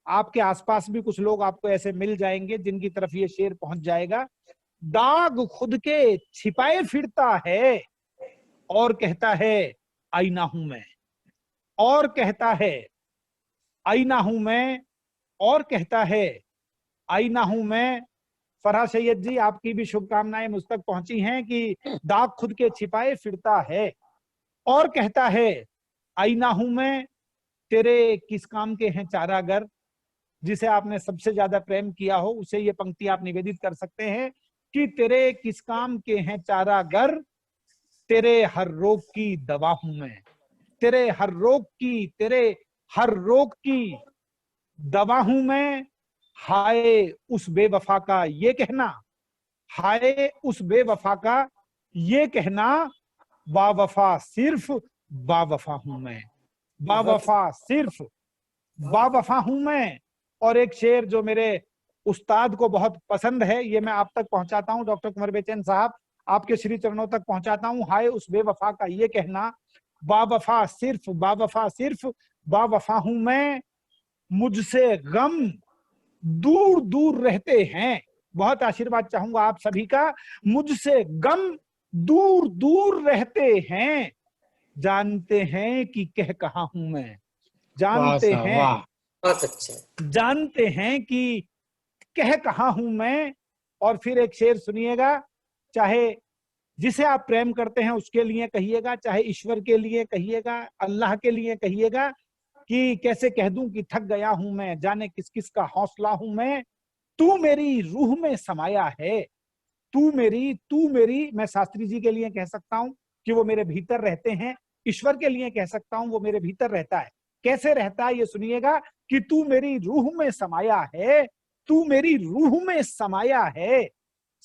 आपके आसपास भी कुछ लोग आपको ऐसे मिल जाएंगे जिनकी तरफ ये शेर पहुंच जाएगा। दाग खुद के छिपाए फिरता है और कहता है आईना हूं मैं। और कहता है आईना हूं मैं, और कहता है आईना हूं मैं। फरहा सैयद जी, आपकी भी शुभकामनाएं मुझ तक पहुंची हैं कि दाग खुद के छिपाए फिरता है और कहता है आईना हूं मैं। तेरे किस काम के हैं चारागर। जिसे आपने सबसे ज्यादा प्रेम किया हो उसे ये पंक्ति आप निवेदित कर सकते हैं कि तेरे किस काम के हैं चारागर, तेरे हर रोग की दवा हूं मैं। तेरे हर रोग की, तेरे हर रोग की दवा हूं मैं। हाय उस बेवफा का ये कहना, हाय उस बेवफा का ये कहना, बावफा सिर्फ बावफा हूं मैं। बावफा सिर्फ बावफा हूं मैं। और एक शेर जो मेरे उस्ताद को बहुत पसंद है, ये मैं आप तक पहुंचाता हूं, डॉक्टर कुंवर बेचैन साहब, आपके श्री चरणों तक पहुंचाता हूं। हाय उस बेवफा का ये कहना, बावफा सिर्फ बावफा सिर्फ बावफा हूं मैं। मुझसे गम दूर दूर रहते हैं। बहुत आशीर्वाद चाहूंगा आप सभी का। मुझसे गम दूर दूर रहते हैं, जानते हैं कि कह कहा हूं मैं। वाह जानते साहब, हैं, वाह। बहुत अच्छा। जानते हैं कि कह कहा हूं मैं। और फिर एक शेर सुनिएगा, चाहे जिसे आप प्रेम करते हैं उसके लिए कहिएगा, चाहे ईश्वर के लिए कहिएगा, अल्लाह के लिए कहिएगा कि कैसे कह दूं कि थक गया हूं मैं, जाने किस किस का हौसला हूं मैं। तू मेरी रूह में समाया है। तू मेरी, मैं शास्त्री जी के लिए कह सकता हूं कि वो मेरे भीतर रहते हैं। ईश्वर के लिए कह सकता हूं वो मेरे भीतर रहता है। कैसे रहता है ये सुनिएगा कि तू मेरी रूह में समाया है, तू मेरी रूह में समाया है।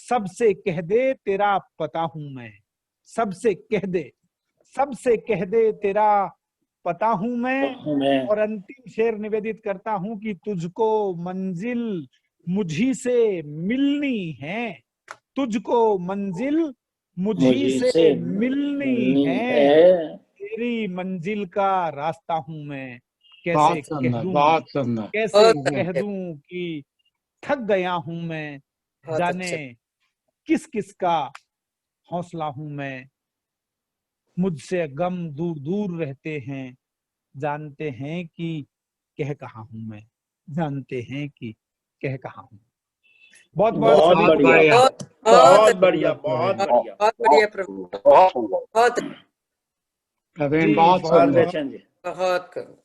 सबसे कह दे तेरा पता हूं मैं। सबसे कह दे, सबसे कह दे तेरा पता हूं मैं। और अंतिम शेर निवेदित करता हूं कि तुझको मंजिल मुझी से मिलनी है। तुझको मंजिल मुझी से मिलनी है। तेरी मंजिल का रास्ता हूं मैं। कैसे बहुत कह सुंदर, दूं, बहुत सुंदर। कैसे बहुत कह अच्छे, दूं कि थक गया हूं मैं, बहुत जाने अच्छे। किस किस का हौसला हूं मैं। मुझसे गम दूर दूर रहते हैं, जानते हैं कि कह कहा हूं मैं। जानते हैं कि कह कहा हूं। बहुत बहुत बहुत सभी बहुत को बढ़िया, बहुत बहुत बहुत बढ़िया, सुंदर बहुत प्रवीण। बढ़िया। बहुत बढ़िया प्रभु, बहुत प्रवीण जी, बहुत बहुत और सुंदर। बहुत बेचैन जी, बहुत करो।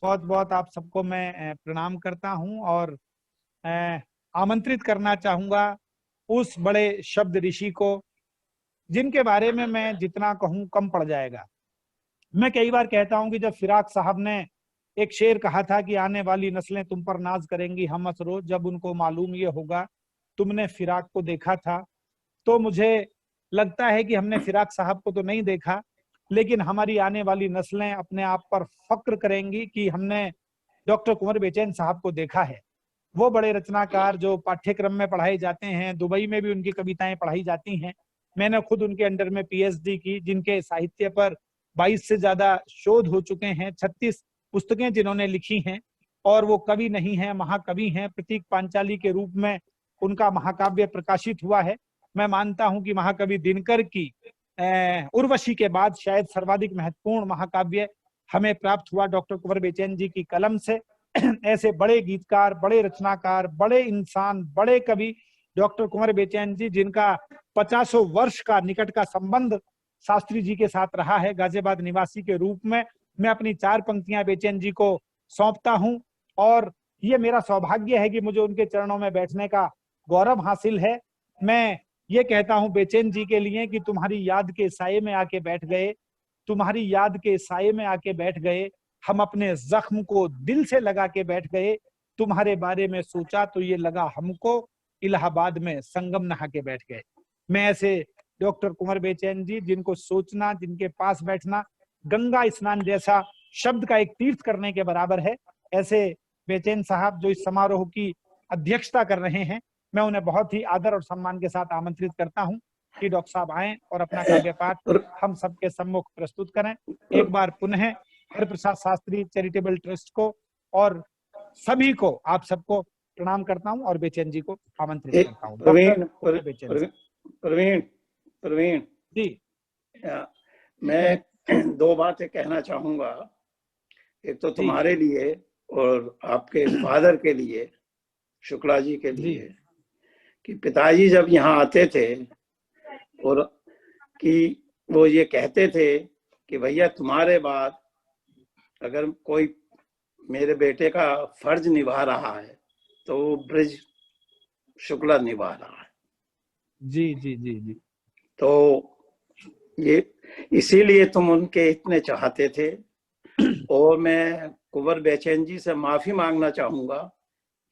बहुत बहुत आप सबको मैं प्रणाम करता हूं और आमंत्रित करना चाहूंगा उस बड़े शब्द ऋषि को जिनके बारे में मैं जितना कहूं कम पड़ जाएगा। मैं कई बार कहता हूं कि जब फिराक साहब ने एक शेर कहा था कि आने वाली नस्लें तुम पर नाज करेंगी हम असरो, जब उनको मालूम ये होगा तुमने फिराक को देखा था। तो मुझे लगता है कि हमने फिराक साहब को तो नहीं देखा, लेकिन हमारी आने वाली नस्लें अपने आप पर फक्र करेंगी कि हमने डॉक्टर कुंवर बेचैन साहब को देखा है। वो बड़े रचनाकार जो पाठ्यक्रम में पढ़ाए जाते हैं, दुबई में भी उनकी कविताएं पढ़ाई जाती हैं। मैंने खुद उनके अंडर में पीएचडी की, जिनके साहित्य पर 22 से ज्यादा शोध हो चुके हैं, 36 पुस्तकें जिन्होंने लिखी हैं। और वो कवि नहीं है, महाकवि हैं। प्रतीक पांचाली के रूप में उनका महाकाव्य प्रकाशित हुआ है। मैं मानता हूं कि महाकवि दिनकर की उर्वशी के बाद शायद सर्वाधिक महत्वपूर्ण महाकाव्य हमें प्राप्त हुआ डॉक्टर कुंवर बेचैन जी की कलम से। ऐसे बड़े गीतकार, बड़े रचनाकार, बड़े इंसान, बड़े कवि डॉक्टर कुंवर बेचैन जी, जिनका 50 वर्ष का निकट का संबंध शास्त्री जी के साथ रहा है गाजियाबाद निवासी के रूप में, मैं अपनी 4 पंक्तियां बेचैन जी को सौंपता हूं। और ये मेरा सौभाग्य है कि मुझे उनके चरणों में बैठने का गौरव हासिल है। मैं ये कहता हूं बेचैन जी के लिए कि तुम्हारी याद के साये में आके बैठ गए, तुम्हारी याद के साये में आके बैठ गए, हम अपने जख्म को दिल से लगा के बैठ गए, तुम्हारे बारे में सोचा तो ये लगा हमको, इलाहाबाद में संगम नहा के बैठ गए। मैं ऐसे डॉक्टर कुंवर बेचैन जी, जिनको सोचना, जिनके पास बैठना गंगा स्नान जैसा शब्द का एक तीर्थ करने के बराबर है, ऐसे बेचैन साहब जो इस समारोह की अध्यक्षता कर रहे हैं, मैं उन्हें बहुत ही आदर और सम्मान के साथ आमंत्रित करता हूं कि डॉक्टर साहब आए और अपना काव्य पाठ हम सबके सम्मुख प्रस्तुत करें। एक बार पुनः हरिप्रसाद शास्त्री चैरिटेबल ट्रस्ट को और सभी को, आप सबको प्रणाम करता हूं और बेचैन जी को आमंत्रित करता हूं। प्रवीण जी, मैं 2 बातें कहना चाहूंगा। एक तो तुम्हारे लिए और आपके फादर के लिए, शुक्ला जी के लिए, कि पिताजी जब यहाँ आते थे और कि वो ये कहते थे कि भैया तुम्हारे बाद अगर कोई मेरे बेटे का फर्ज निभा रहा है तो वो ब्रिज शुक्ला निभा रहा है। जी जी जी जी। तो ये इसीलिए तुम उनके इतने चाहते थे। और मैं कुंवर बेचैन जी से माफी मांगना चाहूंगा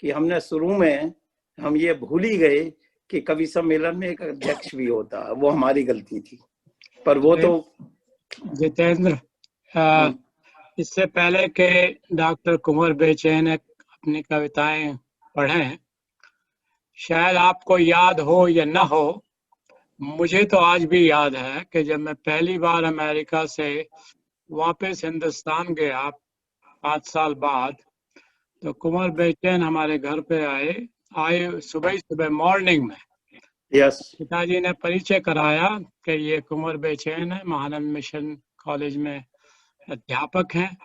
कि हमने शुरू में हम ये भूल ही गए कि कवि सम्मेलन में एक अध्यक्ष भी होता, वो हमारी गलती थी। पर वो तो जितेंद्र, इससे पहले के डॉक्टर कुंवर बेचैन अपनी कविताएं पढ़ें, शायद आपको याद हो या न हो, मुझे तो आज भी याद है कि जब मैं पहली बार अमेरिका से वापस हिंदुस्तान गया 5 साल बाद, तो कुंवर बेचैन हमारे घर पे आए सुबह मॉर्निंग में। यस, पिताजी ने परिचय कराया कि ये कुंवर बेचैन है, महानंद मिशन कॉलेज में अध्यापक हैं,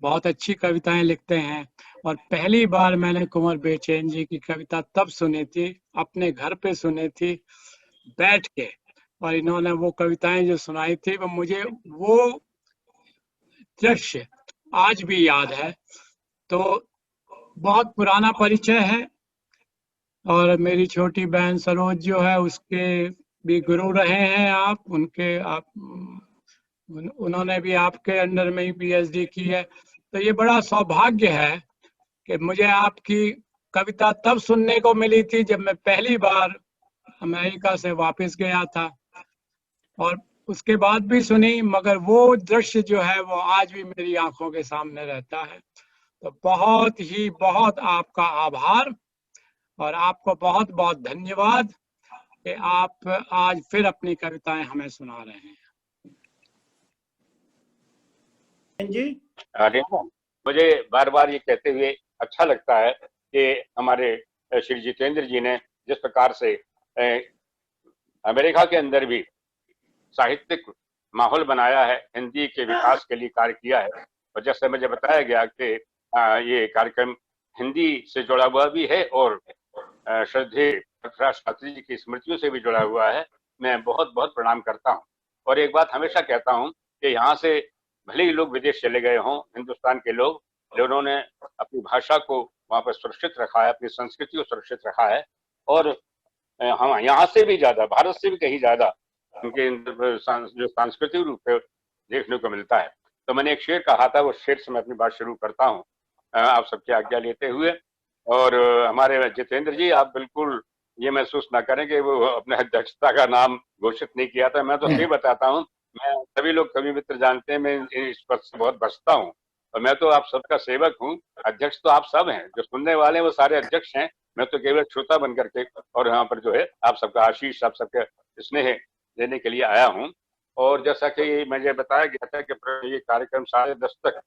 बहुत अच्छी कविताएं लिखते हैं। और पहली बार मैंने कुंवर बेचैन जी की कविता तब सुनी थी, अपने घर पे सुनी थी बैठ के, और इन्होंने वो कविताएं जो सुनाई थी वो मुझे वो दृश्य आज भी याद है। तो बहुत पुराना परिचय है। और मेरी छोटी बहन सरोज जो है, उसके भी गुरु रहे हैं आप, उन्होंने भी आपके अंडर में ही पीएचडी की है। तो ये बड़ा सौभाग्य है कि मुझे आपकी कविता तब सुनने को मिली थी जब मैं पहली बार अमेरिका से वापस गया था, और उसके बाद भी सुनी, मगर वो दृश्य जो है वो आज भी मेरी आंखों के सामने रहता है। तो बहुत आपका आभार और आपको बहुत बहुत धन्यवाद कि आप आज फिर अपनी कविताएं हमें सुना रहे हैं। जी, मुझे बार बार ये कहते हुए अच्छा लगता है कि हमारे श्री जितेंद्र जी ने जिस प्रकार से अमेरिका के अंदर भी साहित्यिक माहौल बनाया है, हिंदी के विकास के लिए कार्य किया है। और जैसे मुझे बताया गया कि ये कार्यक्रम हिंदी से जुड़ा हुआ भी है और श्रद्धेय शास्त्री जी की स्मृतियों से भी जुड़ा हुआ है। मैं बहुत बहुत प्रणाम करता हूँ। और एक बात हमेशा कहता हूँ कि यहाँ से भले ही लोग विदेश चले गए हों, हिंदुस्तान के लोग, उन्होंने अपनी भाषा को वहाँ पर सुरक्षित रखा है, अपनी संस्कृति को सुरक्षित रखा है। और हम यहाँ से भी ज्यादा, भारत से भी कहीं ज्यादा उनके जो सांस्कृतिक रूप है देखने को मिलता है। तो मैंने एक शेर कहा था, वो शेर से मैं अपनी बात शुरू करता हूँ आप सबकी आज्ञा लेते हुए। और हमारे जितेंद्र जी, आप बिल्कुल ये महसूस ना करें कि वो अपने अध्यक्षता का नाम घोषित नहीं किया था। मैं तो सही बताता हूँ, मैं सभी लोग कवि मित्र जानते हैं, मैं इस पद से बहुत बचता हूँ और मैं तो आप सबका सेवक हूँ। अध्यक्ष तो आप सब हैं, जो सुनने वाले हैं वो सारे अध्यक्ष हैं, मैं तो केवल श्रोता बन करके और यहाँ पर जो है आप सबका आशीष, आप सबके स्नेह देने के लिए आया हूँ। और जैसा कि मुझे बताया गया था कि ये कार्यक्रम 10:30 तक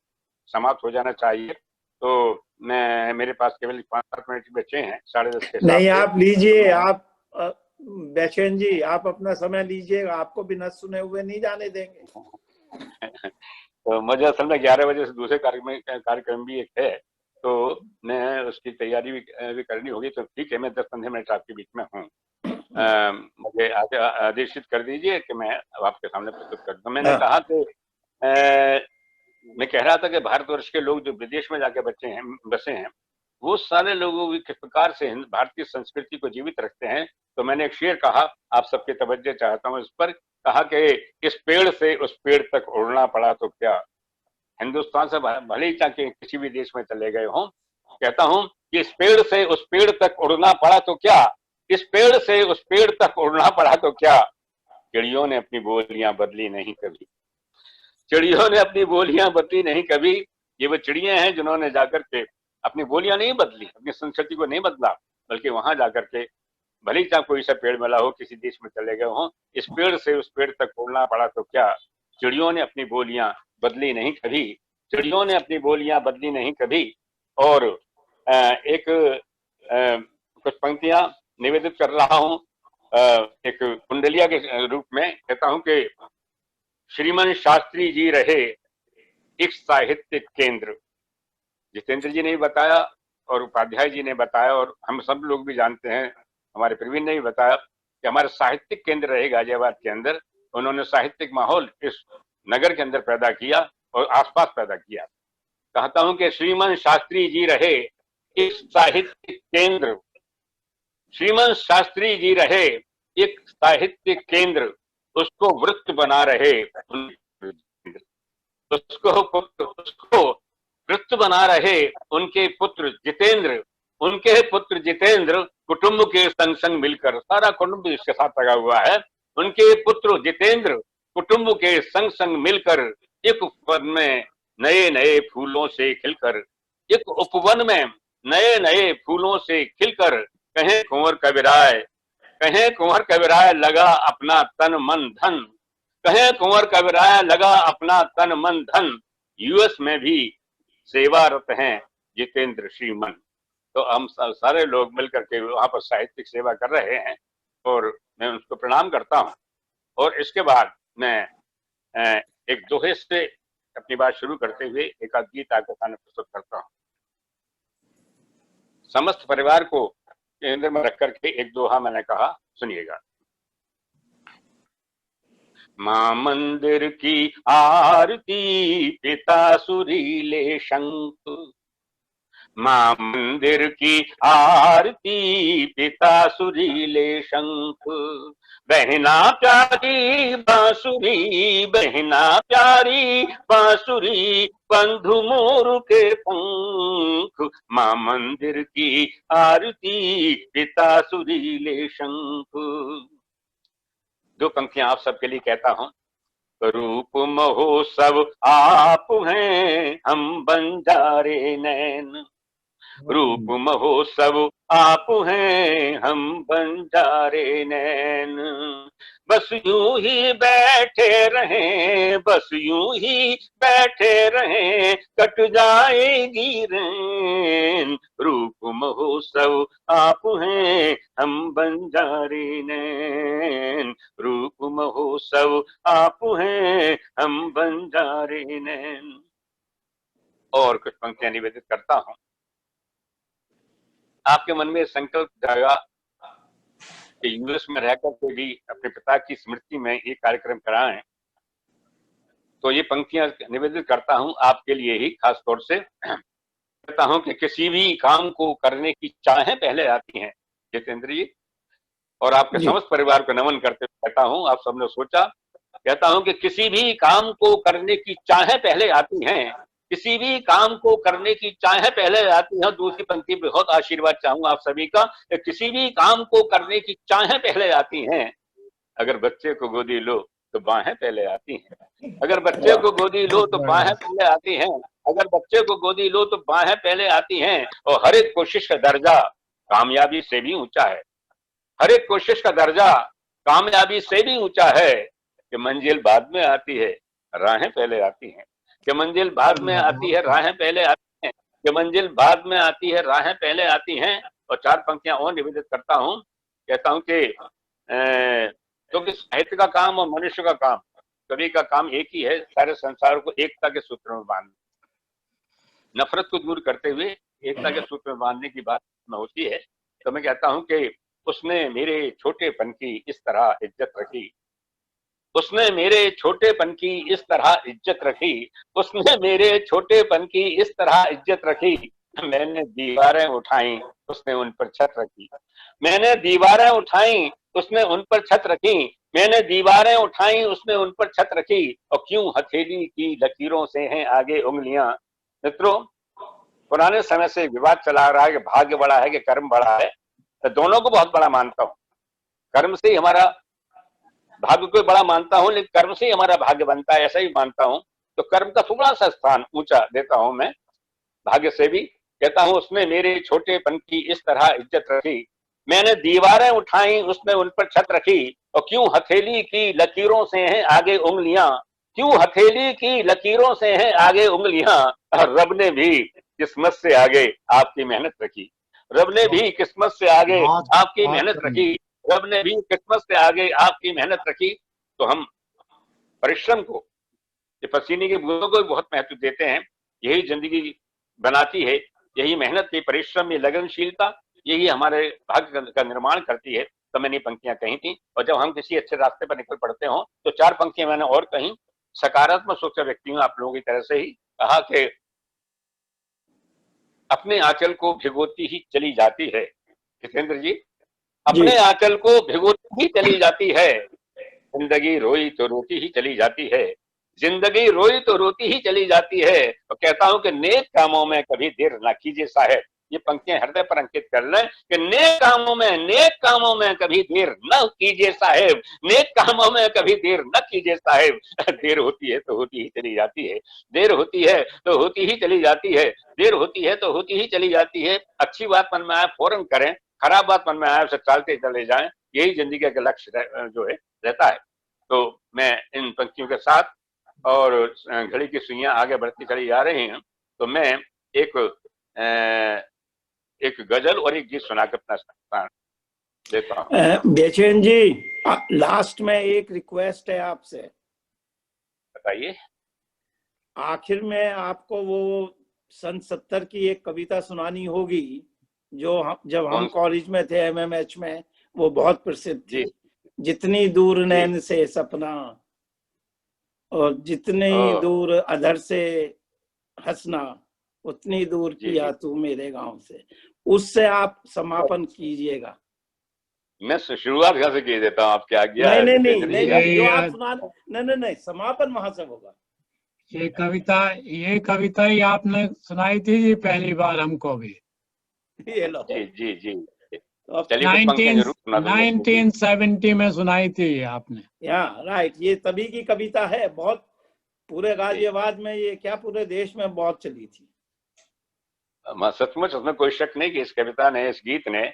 समाप्त हो जाना चाहिए, तो मेरे पास केवल 5-7 मिनट बचे हैं 10:30 के। नहीं, आप लीजिए, आप बैचेन जी, आप अपना समय लीजिएगा, आपको बिना सुने हुए नहीं जाने देंगे। तो मुझे असल में 11 बजे से दूसरे कार्यक्रम भी एक है, तो मैं उसकी तैयारी भी करनी होगी। तो ठीक है, मैं 10-15 मिनट आपके बीच में हूँ। मुझे आदेशित कर दीजिए कि मैं आपके सामने प्रस्तुत कर दूं। मैंने कहा कि मैं कह रहा था कि भारतवर्ष के लोग जो विदेश में जाके बसे हैं, वो सारे लोगों किस प्रकार से भारतीय संस्कृति को जीवित रखते हैं। तो मैंने एक शेर कहा, आप सबके तवज्जो चाहता हूँ इस पर। कहा कि इस पेड़ से उस पेड़ तक उड़ना पड़ा तो क्या, हिंदुस्तान से भले ही चाहे किसी भी देश में चले गए हों, कहता हूं कि इस पेड़ से उस पेड़ तक उड़ना पड़ा तो क्या, इस पेड़ से उस पेड़ तक उड़ना पड़ा तो क्या, चिड़ियों ने अपनी बोलियां बदली नहीं कभी, चिड़ियों ने अपनी बोलियां बदली नहीं कभी। ये वो चिड़ियां हैं जिन्होंने जाकर के अपनी बोलियां नहीं बदली, अपनी संस्कृति को नहीं बदला, बल्कि वहां जाकर के भले ही चाहे कोई सा पेड़ मिला हो, किसी देश में चले गए हो, इस पेड़ से उस पेड़ तक उड़ना पड़ा तो क्या, चिड़ियों ने अपनी बोलियां बदली नहीं कभी, चिड़ियों ने अपनी बोलियां बदली नहीं कभी। और एक कुछ पंक्तियां निवेदित कर रहा हूं एक कुंडलिया के रूप में। कहता हूं कि श्रीमान शास्त्री जी रहे एक साहित्यिक केंद्र। जितेंद्र जी ने भी बताया और उपाध्याय जी ने बताया और हम सब लोग भी जानते हैं, हमारे प्रवीण ने भी बताया कि हमारे साहित्यिक केंद्र रहे गाजियाबाद के अंदर। उन्होंने साहित्यिक माहौल इस नगर के अंदर पैदा किया और आसपास पैदा किया। कहता हूं कि श्रीमान शास्त्री जी रहे एक साहित्यिक केंद्र, श्रीमान शास्त्री जी रहे एक साहित्यिक केंद्र, उसको वृत्त बना रहे, उसको वृत्त बना रहे उनके पुत्र जितेंद्र, उनके पुत्र जितेंद्र कुटुंब के संग संग मिलकर, सारा कुटुंब इसके साथ लगा हुआ है, उनके पुत्र जितेंद्र कुटुंब के संग संग मिलकर एक उपवन में नए नए फूलों से खिलकर, एक उपवन में नए नए फूलों से खिलकर, कहें कुंवर कविराय, कहें कुंवर कविराय लगा अपना तन मन धन, कहें कुंवर कविराय लगा अपना तन मन धन, यूएस में भी सेवारत हैं जितेंद्र श्रीमन। तो हम सारे लोग मिलकर के वहां पर साहित्यिक सेवा कर रहे हैं और मैं उनको प्रणाम करता हूं। और इसके बाद मैं एक दोहे से अपनी बात शुरू करते हुए एक गीत आपके सामने प्रस्तुत करता हूं। समस्त परिवार को केंद्र में रख करके एक दोहा मैंने कहा, सुनिएगा। मां मंदिर की आरती पिता सुरीले शंख, मां मंदिर की आरती पिता सुरीले शंख, बहना प्यारी बांसुरी, बहना प्यारी बांसुरी, बंधु मोर के पंख, मां मंदिर की आरती पिता सुरीले शंख। दो पंक्तियां आप सबके लिए कहता हूं। रूप महोत्सव आप हैं हम बंजारे नैन, रूप महोत्सव आप हैं हम बंजारे नैन, बस यूं ही बैठे रहें, बस यूं ही बैठे रहें, कट जाएगी रैन, रूप महोत्सव आप हैं हम बंजारे नैन, रूप महोत्सव आप हैं हम बंजारे नैन। और कुछ पंक्तियां निवेदित करता हूं। आपके मन में संकल्प जाएगा कि यूएस में रहकर के भी अपने पिता की स्मृति में ये कार्यक्रम कराएं, तो ये पंक्तियां निवेदित करता हूं आपके लिए ही खास तौर से। कहता हूं कि किसी भी काम को करने की चाहें पहले आती हैं जितेंद्र जी, और आपके समस्त परिवार को नमन करते हुए कहता हूं, आप सबने सोचा, कहता हूं कि किसी भी काम को करने की चाहें पहले आती हैं, किसी भी काम को करने की चाहें पहले आती हैं। दूसरी पंक्ति बहुत आशीर्वाद चाहूंगा आप सभी का, किसी भी काम को करने की चाहें पहले आती हैं, अगर बच्चे को गोदी लो तो बाहें पहले आती हैं, अगर बच्चे को गोदी लो तो बाहें पहले आती हैं, अगर बच्चे को गोदी लो तो बाहें पहले आती हैं। और हर एक कोशिश का दर्जा कामयाबी से भी ऊंचा है, हर एक कोशिश का दर्जा कामयाबी से भी ऊंचा है, कि मंजिल बाद में आती है राहें पहले आती हैं, कि मंजिल बाद में आती है राहें पहले आती हैं, कि मंजिल बाद में आती है राहें पहले आती हैं। और चार पंक्तियां और निवेदित करता हूं। कहता हूं कि क्योंकि साहित्य का काम और मनुष्य का काम, कवि का काम एक ही है, सारे संसार को एकता के सूत्र में बांधना, नफरत को दूर करते हुए एकता के सूत्र में बांधने की बात होती है। तो मैं कहता हूं कि उसने मेरे छोटेपन की इस तरह इज्जत रखी, उसने मेरे छोटेपन की इस तरह इज्जत रखी, उसने मेरे छोटेपन की इस तरह इज्जत रखी, मैंने दीवारें उठाई उसने उन पर छत रखी, मैंने दीवारें उठाई उसने उन पर छत रखी, मैंने दीवारें उठाई उसने उन पर छत रखी, और क्यों हथेली की लकीरों से हैं आगे उंगलियां। मित्रों, पुराने समय से विवाद चला रहा है कि भाग्य बड़ा है कि कर्म बड़ा है, तो दोनों को बहुत बड़ा मानता हूं। कर्म से ही हमारा भाग्य को बड़ा मानता हूं, लेकिन कर्म से ही हमारा भाग्य बनता है, ऐसा ही मानता हूं। तो कर्म का थोड़ा सा स्थान ऊंचा देता हूं मैं भाग्य से भी। कहता हूं उसने मेरे छोटेपन की इस तरह इज्जत रखी, मैंने दीवारें उठाई उसने उन पर छत रखी, और क्यों हथेली की लकीरों से हैं आगे उंगलियां, क्यों हथेली की लकीरों से हैं आगे उंगलियां, और रब ने भी किस्मत से आगे आपकी मेहनत रखी, रब ने भी किस्मत से आगे आपकी मेहनत रखी, रब ने भी किस्मत से आगे आपकी मेहनत रखी। तो हम परिश्रम को, पसीने की बूंदों को भी बहुत महत्व देते हैं। यही जिंदगी बनाती है, यही मेहनत, ये परिश्रम, ये लगनशीलता, यही हमारे भाग्य का निर्माण करती है। तो मैंने पंक्तियां कही थी, और जब हम किसी अच्छे रास्ते पर निकल पड़ते हो तो 4 पंक्तियां मैंने और कही। सकारात्मक सोच का व्यक्ति हूं, आप लोगों की तरह से ही कहा कि अपने आंचल को भिगोती ही चली जाती है, जितेंद्र जी, अपने आंचल को भिगोती ही चली जाती है, जिंदगी रोई तो रोती ही चली जाती है, जिंदगी रोई तो रोती ही चली जाती है। और कहता हूं कि नेक कामों में कभी देर ना कीजिए साहब, ये पंक्तियां हृदय पर अंकित कर लें कि नेक कामों में कभी देर न कीजिए साहेब, नेक कामों में कभी देर न कीजिए साहेब, देर होती है तो होती ही चली जाती है, देर होती है तो होती ही चली जाती है, देर होती है तो होती ही चली जाती है। अच्छी बात मन में आए फौरन करें, खराब बात मन में आए उसे टालते चले जाएं, यही जिंदगी का लक्ष्य जो है रहता है। तो मैं इन पंक्तियों के साथ, और घड़ी की सुइयां आगे बढ़ती चली जा रही हैं, तो मैं एक गजल और एक गीत सुनाकर अपना स्थान देता हूं। बेचैन जी, लास्ट में एक रिक्वेस्ट है आपसे, बताइए। आखिर में आपको वो सन 70 की एक कविता सुनानी होगी जो जब हम कॉलेज में थे MMH में, वो बहुत प्रसिद्ध थी। जितनी दूर नैन से सपना और जितनी दूर अधर से हंसना, उतनी दूर किया तू मेरे गांव से, उससे आप समापन कीजिएगा। मैं शुरुआत घर से किए देता हूँ, आपकी आज्ञा। नहीं, जो आप सुना, नहीं, समापन वहां से होगा। ये कविता ही आपने सुनाई थी जी पहली बार हमको भी। ये लो। जी 1970 में सुनाई थी आपने। राइट, ये तभी की कविता है, बहुत पूरे गाजियाबाद में, ये क्या पूरे देश में बहुत चली थी। सचमुच उसमें कोई शक नहीं कि इस कविता ने, इस गीत ने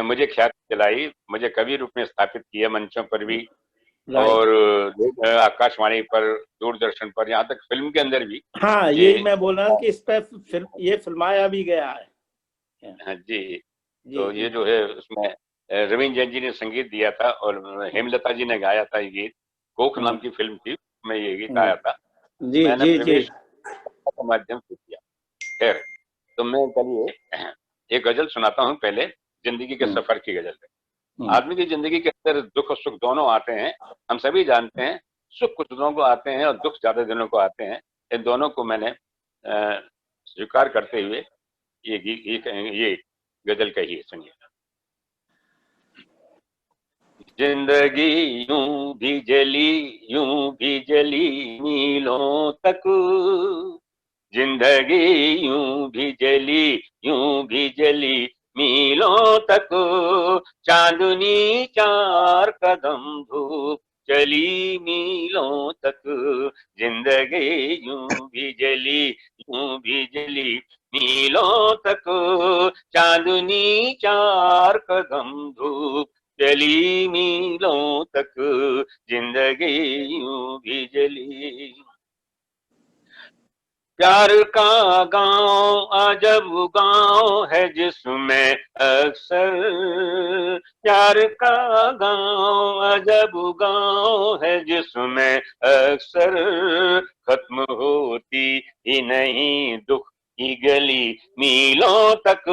मुझे ख्याति दिलाई, मुझे कवि रूप में स्थापित किया मंचों पर भी, और आकाशवाणी पर, दूरदर्शन पर, यहाँ तक फिल्म के अंदर भी। हाँ, यही मैं बोल रहा हूँ कि इस पर ये फिल्माया भी गया है। जी, तो ये जो है उसमें रवीन जैन जी ने संगीत दिया था और हेमलता जी ने गाया था। ये गीत कोख नाम की फिल्म थी, उसमें ये गीत आया था। मैंने प्रवेश के माध्यम से किया। खैर, तो मैं चलिए एक गजल सुनाता हूँ पहले, जिंदगी के सफर की गजल है। आदमी की जिंदगी के अंदर दुख और सुख दोनों आते हैं, हम सभी जानते हैं। सुख कुछ दिनों को आते हैं और दुख ज्यादा दिनों को आते हैं। इन दोनों को मैंने स्वीकार करते हुए ये गजल कही है, सुनिए। जिंदगी यूं भी जली मीलों तक, जिंदगी यूं भी जली मीलों तक, चांदनी 4 कदम धूप चली मीलों तक, जिंदगी यूं भी जली मीलों तक, चांदनी 4 कदम धूप चली मीलों तक, जिंदगी यूं भी जली। प्यार का गांव अजब गांव है जिसमें अक्सर, प्यार का गांव अजब गांव है जिसमें अक्सर खत्म होती ही नहीं दुख की गली मीलों तक,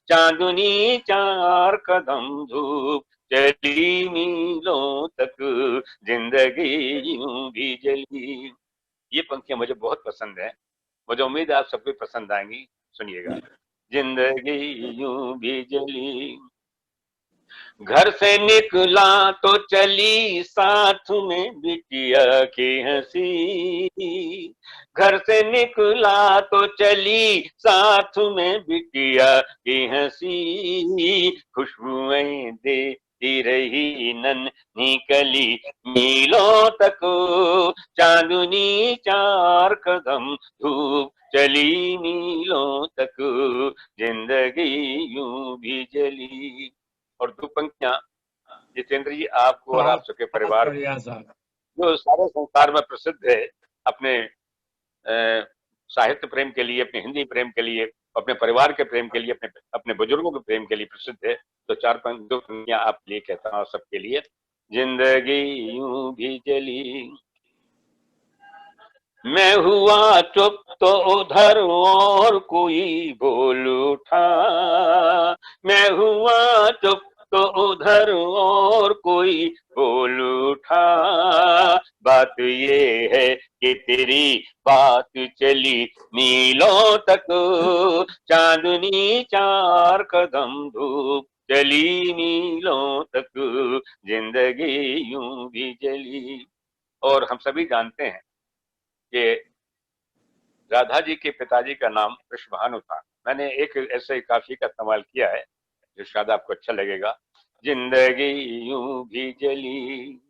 चांदनी चार कदम धूप चली मीलों तक, जिंदगी यूं भी जली। ये पंक्तियां मुझे बहुत पसंद है, मुझे उम्मीद है आप सबको पसंद आएंगी। सुनिएगा। जिंदगी यूं भी जली, घर से निकला तो चली साथ में बिटिया की हंसी, घर से निकला तो चली साथ में बिटिया की हंसी, खुशबुएं देती रही नन्ही कली मीलों तक, चांदनी चार कदम धूप चली मीलों तक, जिंदगी यूं भी जली। और दो पंक्तियां जितेंद्र जी आपको और आप सबके परिवार बढ़िया साहब, जो सारे संसार में प्रसिद्ध है अपने साहित्य प्रेम के लिए, अपने हिंदी प्रेम के लिए, अपने परिवार के प्रेम के लिए, अपने अपने बुजुर्गों के प्रेम के लिए प्रसिद्ध है। तो दो पंक्तियां आपके लिए कहता हूं, सबके लिए। जिंदगी यूं भी चली, मैं हुआ चुप तो उधर और कोई बोल उठा, मैं हुआ चुप तो उधर और कोई बोल उठा, बात ये है कि तेरी बात चली मीलों तक, चांदनी चार कदम धूप चली मीलों तक, जिंदगी यूं भी जली। और हम सभी जानते हैं कि राधा जी के पिताजी का नाम कृष्णभानु था। मैंने एक ऐसे काफी का इस्तेमाल किया है जो शायद आपको अच्छा लगेगा। जिंदगी यूं भी जली,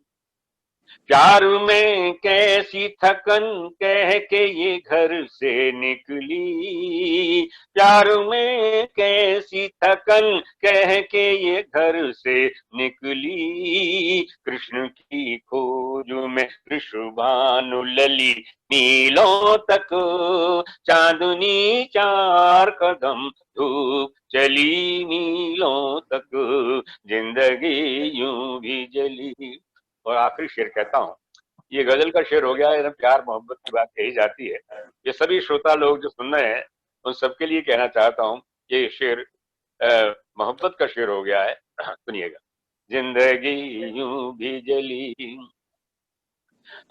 प्यार में कैसी थकन कह के ये घर से निकली, प्यार में कैसी थकन कह के ये घर से निकली, कृष्ण की खोज में कृष्णभानु लली मीलों तक, चांदनी चार कदम धूप चली मीलों तक, जिंदगी यूं भी जली। और आखिरी शेर कहता हूँ, ये गजल का शेर हो गया है, प्यार मोहब्बत की बात कही जाती है। ये सभी श्रोता लोग जो सुन रहे हैं उन सबके लिए कहना चाहता हूँ, ये शेर मोहब्बत का शेर हो गया है। सुनिएगा। जिंदगी यूं भी जली,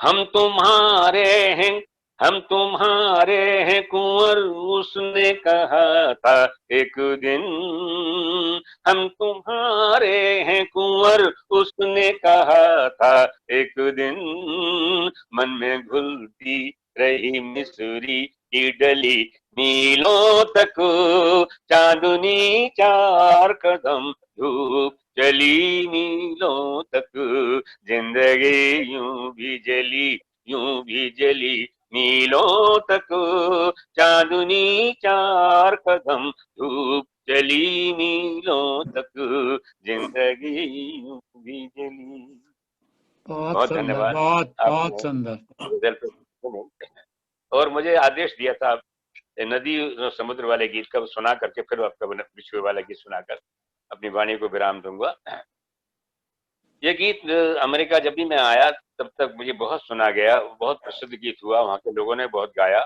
हम तुम्हारे हैं, हम तुम्हारे हैं कुंवर, उसने कहा था एक दिन, हम तुम्हारे हैं कुंवर, उसने कहा था एक दिन, मन में घुलती रही मिसरी की डली मीलों तक, चांदनी चार कदम धूप चली मीलों तक, जिंदगी यूं भी जली, यूं भी जली मीलों तक, चांदनी चार कदम धूप चली मीलों तक, जिंदगी यूं भी जली। बहुत सुंदर, धन्यवाद। बहुत आपने सुंदर। और मुझे आदेश दिया था नदी समुद्र वाले गीत का सुना करके फिर आपका विश्व वाला गीत सुनाकर अपनी वाणी को विराम दूंगा। ये गीत अमेरिका जब भी मैं आया तब तक मुझे बहुत सुना गया, बहुत प्रसिद्ध गीत हुआ, वहाँ के लोगों ने बहुत गाया,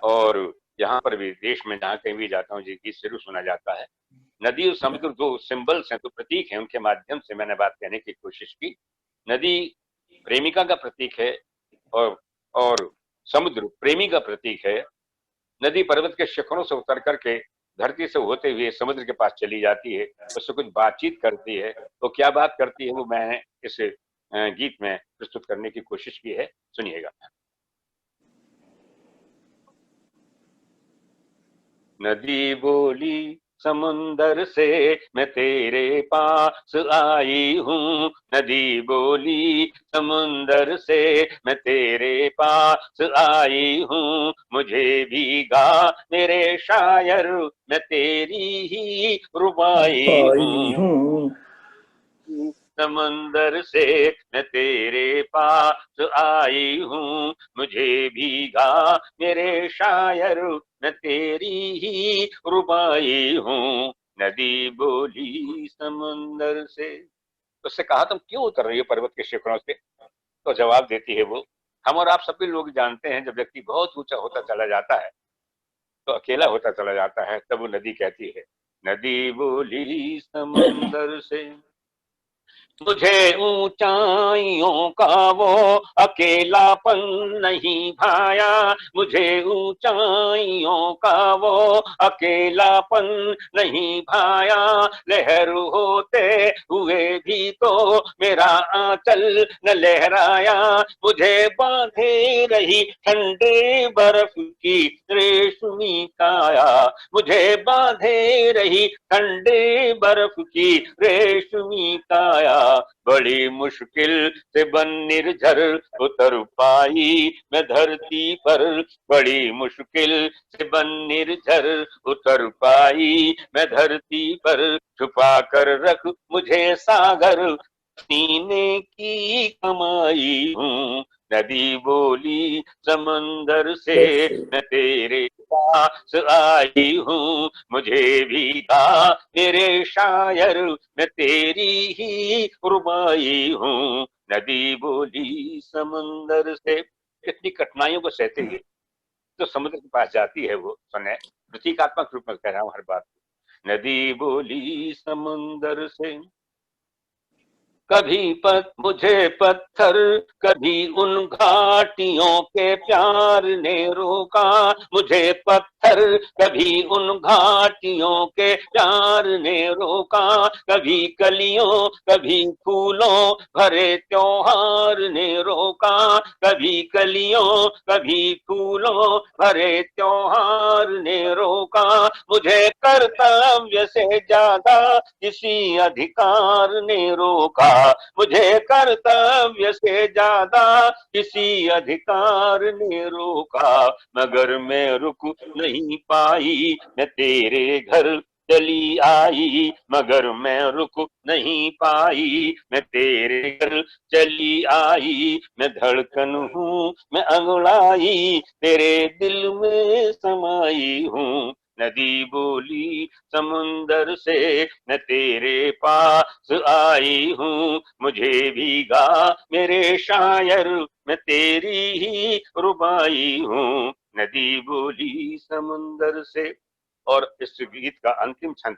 और यहाँ पर भी देश में जहाँ कहीं भी जाता हूँ ये गीत जरूर सुना जाता है। नदी और समुद्र दो सिंबल्स हैं, तो प्रतीक हैं, उनके माध्यम से मैंने बात कहने की कोशिश की। नदी प्रेमिका का प्रतीक है और समुद्र प्रेमी का प्रतीक है। नदी पर्वत के शिखरों से उतर करके धरती से होते हुए समुद्र के पास चली जाती है, उससे कुछ बातचीत करती है। तो क्या बात करती है वो मैंने इस गीत में प्रस्तुत करने की कोशिश की है। सुनिएगा। नदी बोली समुंदर से मैं तेरे पास आई हूँ, नदी बोली समुंदर से मैं तेरे पास आई हूँ, मुझे भी गा मेरे शायर मैं तेरी ही रुबाई हूँ। समंदर से मैं तेरे पास आई हूँ, मुझे भीगा मेरे शायर, मैं तेरी ही रुबाई हूँ। नदी बोली समंदर से, उससे कहा तुम क्यों उतर रही हो पर्वत के शिखरों से? तो जवाब देती है वो, हम और आप सभी लोग जानते हैं जब व्यक्ति बहुत ऊंचा होता चला जाता है तो अकेला होता चला जाता है, तब वो नदी कहती है, नदी बोली समंदर से, मुझे ऊंचाइयों का वो अकेलापन नहीं भाया, मुझे ऊंचाइयों का वो अकेलापन नहीं भाया, लहर होते हुए भी तो मेरा आंचल न लहराया, मुझे बांधे रही ठंडे बर्फ की रेशमी काया, मुझे बांधे रही ठंडे बर्फ की रेशमी काया, बड़ी मुश्किल से बन निर्झर उतर पाई मैं धरती पर, बड़ी मुश्किल से बन निर्झर उतर पाई मैं धरती पर, छुपा कर रख मुझे सागर, सीने की कमाई हूँ। नदी बोली समंदर से मैं तेरे पास आई हूँ, मुझे भीगा मेरे शायर, मैं तेरी ही रुबाई हूँ। नदी बोली समंदर से, कितनी कठिनाइयों को सहते हुए तो समुद्र के पास जाती है वो, सुने प्रतीकात्मक रूप में कह रहा हूँ हर बात। नदी बोली समंदर से, कभी मुझे पत्थर, कभी उन घाटियों के प्यार ने रोका, मुझे पत्थर कभी उन घाटियों के प्यार ने रोका, कभी कलियों कभी फूलों भरे त्योहार ने रोका, कभी कलियों कभी फूलों भरे त्योहार ने रोका, मुझे कर्तव्य से ज्यादा किसी अधिकार ने रोका, मुझे कर्तव्य से ज्यादा किसी अधिकार ने रोका, मगर मैं रुक नहीं पाई मैं तेरे घर चली आई, मगर मैं रुक नहीं पाई मैं तेरे घर चली आई, मैं धड़कन हूँ मैं अंगड़ाई तेरे दिल में समाई हूँ। नदी बोली समुंदर से मैं तेरे पास आई हूँ, मुझे भीगा मेरे शायर, मैं तेरी ही रुबाई हूँ। नदी बोली समुंदर से। और इस गीत का अंतिम छंद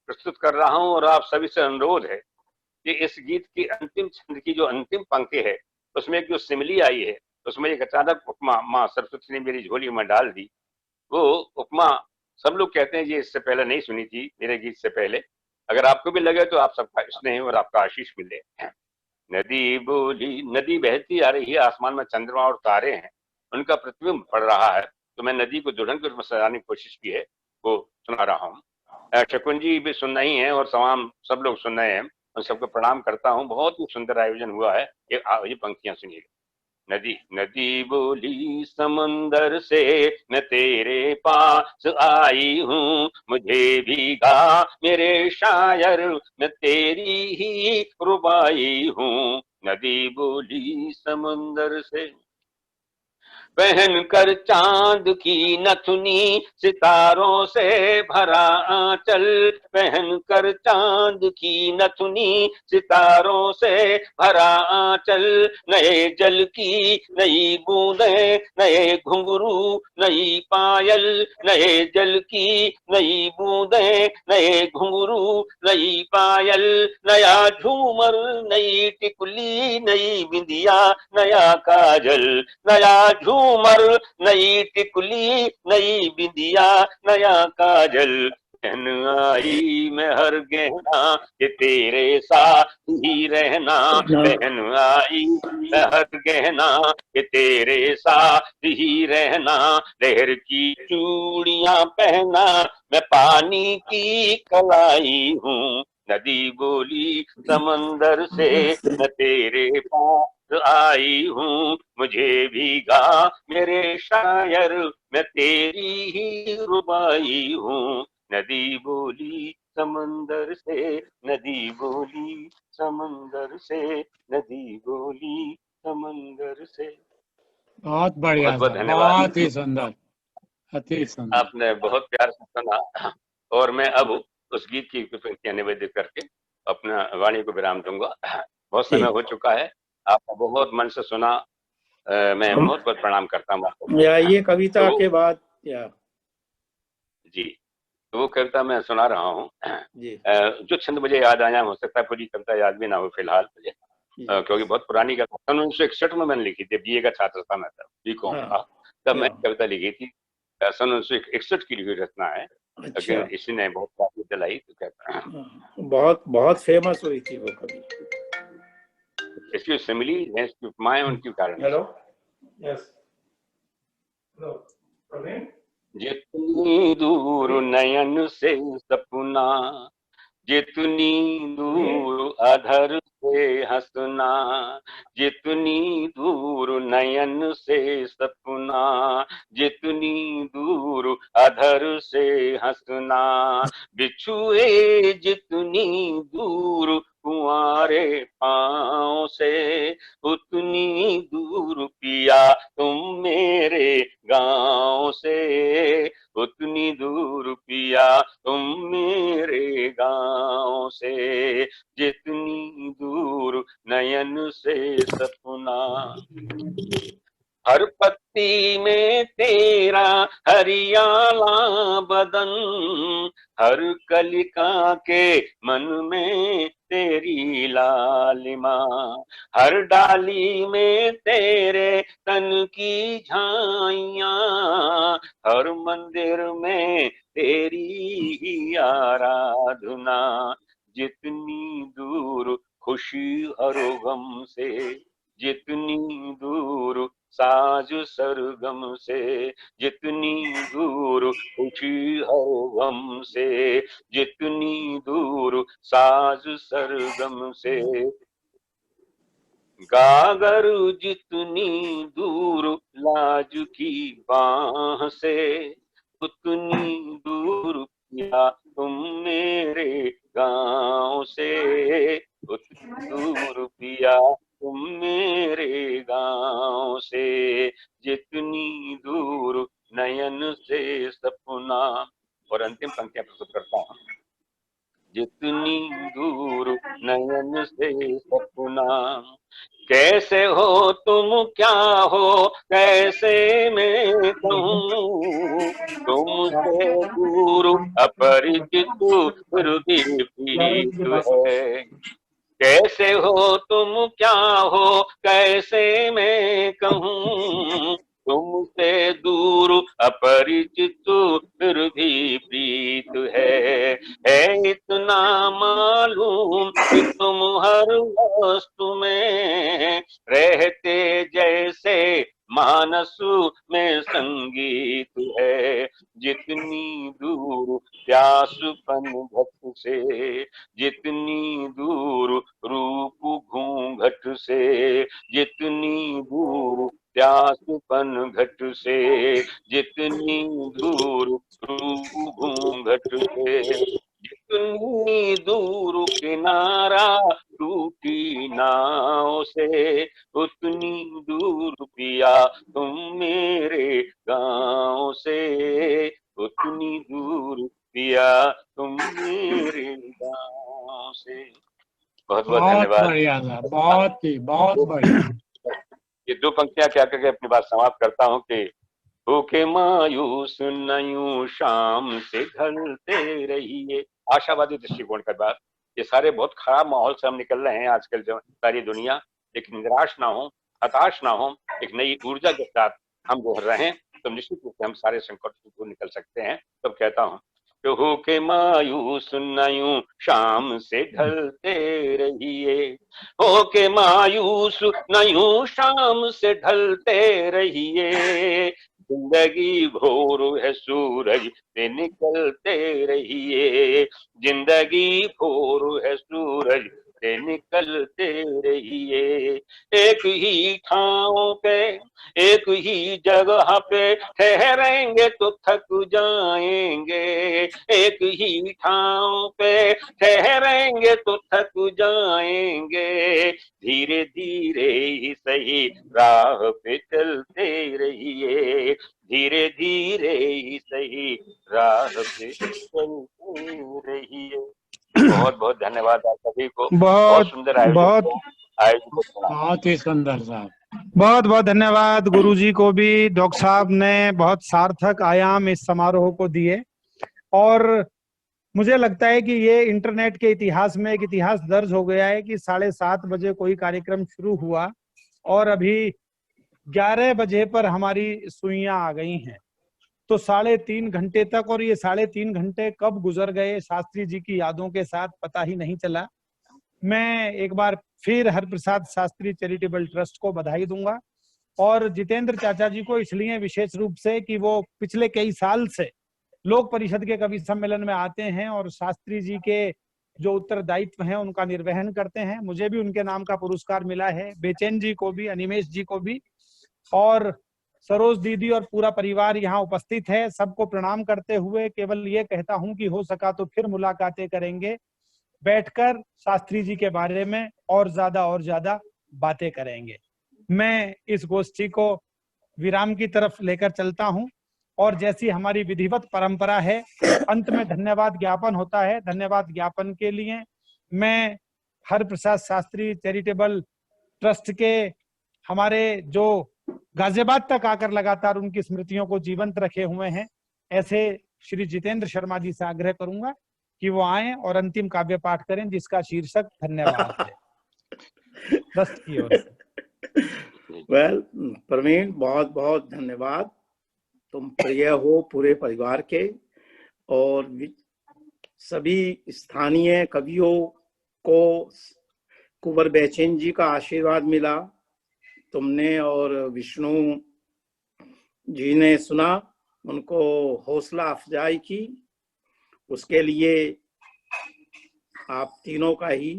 प्रस्तुत कर रहा हूँ और आप सभी से अनुरोध है कि इस गीत की अंतिम छंद की जो अंतिम पंक्ति है उसमें एक जो सिमली आई है, उसमें एक अचानक उपमा माँ सरस्वती ने मेरी झोली में डाल दी। वो उपमा सब लोग कहते हैं ये इससे पहले नहीं सुनी थी मेरे गीत से पहले, अगर आपको भी लगे तो आप सबका स्नेह और आपका आशीष मिले। नदी बोली, नदी बहती आ रही है, आसमान में चंद्रमा और तारे हैं, उनका प्रतिबिंब पड़ रहा है, तो मैं नदी को दुल्हन के रूप में सजाने की कोशिश की है, वो सुना रहा हूँ। शकुन जी भी सुन रही हैं और तमाम सब लोग सुन रहे हैं, उन सबको प्रणाम करता हूँ। बहुत ही सुंदर आयोजन हुआ है। ये पंक्तियां सुनिएगा। नदी नदी बोली समंदर से मैं तेरे पास आई हूँ, मुझे भीगा मेरे शायर, मैं तेरी ही रुबाई हूँ। नदी बोली समंदर से, पहन कर चांद की नथुनी सितारों से भरा आंचल, पहन कर चांद की नथुनी सितारों से भरा आंचल, नए जल की नई बूंदें नए घुंघरू नई पायल, नए जल की नई बूंदें नए घुंघरू नई पायल, नया झूमर नई टिकुली नई बिंदिया नया काजल, नया झूमर नई टिकुली नई बिंदिया नया काजल, पहन आई मैं हर गहना कि तेरे साथ ही रहना, पहन आई मैं हर गहना कि तेरे साथ ही रहना, लहर की चूड़ियां पहना मैं पानी की कलाई हूँ। नदी बोली समंदर से मैं तेरे पास आई हूँ, मुझे भीगा मेरे शायर, मैं तेरी ही रुबाई हूँ। नदी बोली समंदर से, नदी बोली समंदर से, नदी बोली समंदर से। बहुत बढ़िया बहुत बहुत सर, धन्यवाद। बहुत ही सुंदर, अति सुंदर। आपने बहुत प्यार से सुना और मैं अब उस गीत की कुछ पंक्तियां निवेदित करके अपना वाणी को विराम दूंगा। बहुत समय हो चुका है, आपका बहुत मन से सुना, मैं बहुत बहुत प्रणाम करता हूँ आपको। या ये कविता तो के बाद या जी, तो वो कविता मैं सुना रहा हूँ। जी जो छंद मुझे याद आया, हो सकता है पूरी कविता याद भी ना हो फिलहाल मुझे, क्योंकि बहुत पुरानी कविता 1961 में मैंने लिखी थी। बीए का छात्र था मैं, तब बीकॉम हाँ, था, तब मैं या, कविता लिखी थी। 1961 की लिखी रचना है, अच्छा, लेकिन इसी ने बहुत काफी दिलाई। तो कहता है बहुत बहुत फेमस हुई थी वो कवि। इसकी सिमिली है, इसकी उपमाएं उनके कारण। Hello, yes, hello, Praveen. जितनी दूर नयन से सपना, जितनी दूर अधर से हंसना, जितनी दूर नयन से सपना, जितनी दूर अधर से हंसना, बिछुए जितनी दूर कुंवारे पाँव से, उतनी दूर पिया तुम मेरे गाँव से, उतनी दूर पिया तुम मेरे गाँव से, जितनी दूर नयन से सपना। हर पत्ती में तेरा हरियाला बदन, हर कलिका के मन में तेरी लालिमा, हर डाली में तेरे तन की झाइयां, हर मंदिर में तेरी आराधना, जितनी दूर खुशी हर गम से, जितनी दूर साज सरगम से, जितनी दूर खुशी हर गम से, जितनी दूर साज सरगम से, गागर जितनी दूर लाज की बाह से, उतनी दूर पिया तुम मेरे गाँव से, उतनी दूर पिया तुम मेरे गाँव से, जितनी दूर नयन से सपना। और अंतिम पंक्तियां प्रस्तुत करता हूँ। जितनी दूर नयन से सपना, कैसे हो तुम क्या हो कैसे मैं कहूँ, तुमसे दूर अपरिचित फिर भी प्रीत है, कैसे हो तुम क्या हो कैसे मैं कहूँ, तुमसे दूर अपरिचित फिर भी प्रीत है इतना मालूम कि तुम हर वस्तु में रहते जैसे मानस में संगीत है, जितनी दूर प्यासपन घट से, जितनी दूर रूप घूंघट से, जितनी दूर प्यासपन घट से, जितनी दूर रूप घूंघट से, जितनी दूर किनारा टूटी नाव से, उतनी दूर पिया तुम मेरे गाँव से, उतनी दूर पिया तुम मेरे गाँव से। बहुत बहुत बहुत धन्यवाद। बढ़िया सर, बहुत बढ़िया। ये दो पंक्तियां क्या करके अपनी बात समाप्त करता हूँ कि होके मायूस नयूं शाम से ढलते रहिए, आशावादी दृष्टिकोण का बात। ये सारे बहुत खराब माहौल से हम निकल रहे हैं आजकल जो सारी दुनिया, लेकिन निराश ना हो, हताश ना हो, एक नई ऊर्जा के साथ हम गुजर रहे हैं, तो निश्चित रूप से हम सारे संकट से दूर निकल सकते हैं। तब कहता हूँ तो होके मायूस नयूं शाम से ढलते रहिए, होके मायूस नयूं शाम से ढलते रहिए, जिंदगी भोर है सूरज से निकलते रहिए, जिंदगी भोर है सूरज से निकलते रहिए। एक ही ठाव पे एक ही जगह पे ठहरेंगे तो थक जाएंगे, एक ही ठाव पे ठहरेंगे तो थक जाएंगे। धीरे धीरे ही सही राह पे चलते रहिए, धीरे धीरे ही सही राह पे चलते रहिए। बहुत बहुत धन्यवाद आप सभी को। बहुत सुंदर आयोजन को बहुत ही सुंदर साहब। बहुत बहुत धन्यवाद गुरुजी को भी। डॉक्टर साहब ने बहुत सार्थक आयाम इस समारोह को दिए और मुझे लगता है कि ये इंटरनेट के इतिहास में एक इतिहास दर्ज हो गया है कि 7:30 बजे कोई कार्यक्रम शुरू हुआ और अभी 11 बजे पर हमारी सुइयां आ गई हैं। तो 3.5 घंटे तक, और ये 3.5 घंटे कब गुजर गए शास्त्री जी की यादों के साथ पता ही नहीं चला। मैं एक बार फिर हरप्रसाद शास्त्री चैरिटेबल ट्रस्ट को बधाई दूंगा और जितेंद्र चाचा जी को इसलिए विशेष रूप से कि वो पिछले कई साल से लोक परिषद के कवि सम्मेलन में आते हैं और शास्त्री जी के जो उत्तरदायित्व हैं उनका निर्वहन करते हैं। मुझे भी उनके नाम का पुरस्कार मिला है, बेचैन जी को भी, अनिमेश जी को भी, और सरोज दीदी और पूरा परिवार यहाँ उपस्थित है। सबको प्रणाम करते हुए केवल ये कहता हूं कि हो सका तो फिर मुलाकातें करेंगे, बैठकर शास्त्री जी के बारे में और ज्यादा बातें करेंगे। मैं इस गोष्ठी को विराम की तरफ लेकर चलता हूं और जैसी हमारी विधिवत परंपरा है अंत में धन्यवाद ज्ञापन होता है। धन्यवाद ज्ञापन के लिए मैं हरप्रसाद शास्त्री चैरिटेबल ट्रस्ट के हमारे जो गाजियाबाद तक आकर लगातार उनकी स्मृतियों को जीवंत रखे हुए हैं ऐसे श्री जितेंद्र शर्मा जी से आग्रह करूंगा कि वो आए और अंतिम काव्य पाठ करें जिसका शीर्षक धन्यवाद है। ट्रस्ट की ओर से। वेल प्रवीण, बहुत बहुत धन्यवाद। तुम प्रिय हो पूरे परिवार के और सभी स्थानीय कवियों को कुंवर बेचैन जी का आशीर्वाद मिला। तुमने और विष्णु जी ने सुना, उनको हौसला अफजाई की, उसके लिए आप तीनों का ही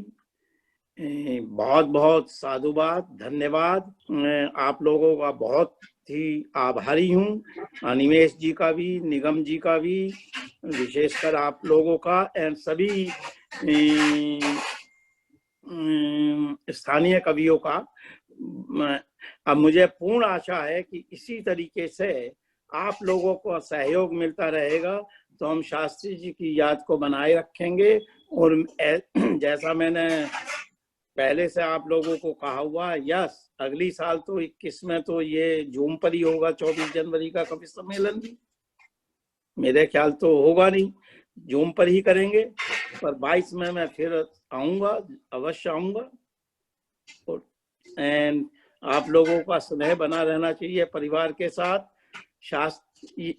बहुत बहुत साधुवाद, धन्यवाद। आप लोगों का बहुत ही आभारी हूँ, अनिमेश जी का भी, निगम जी का भी, विशेषकर आप लोगों का एंड सभी स्थानीय कवियों का। अब मुझे पूर्ण आशा है कि इसी तरीके से आप लोगों को सहयोग मिलता रहेगा तो हम शास्त्री जी की याद को बनाए रखेंगे। और जैसा मैंने पहले से आप लोगों को कहा हुआ, यस, अगली साल तो 21 में तो ये जूम पर ही होगा, 24 जनवरी का कवि सम्मेलन भी मेरे ख्याल तो होगा नहीं, जूम पर ही करेंगे। पर 22 में मैं फिर आऊंगा, अवश्य आऊंगा। एंड आप लोगों का स्नेह बना रहना चाहिए परिवार के साथ। शास्त्री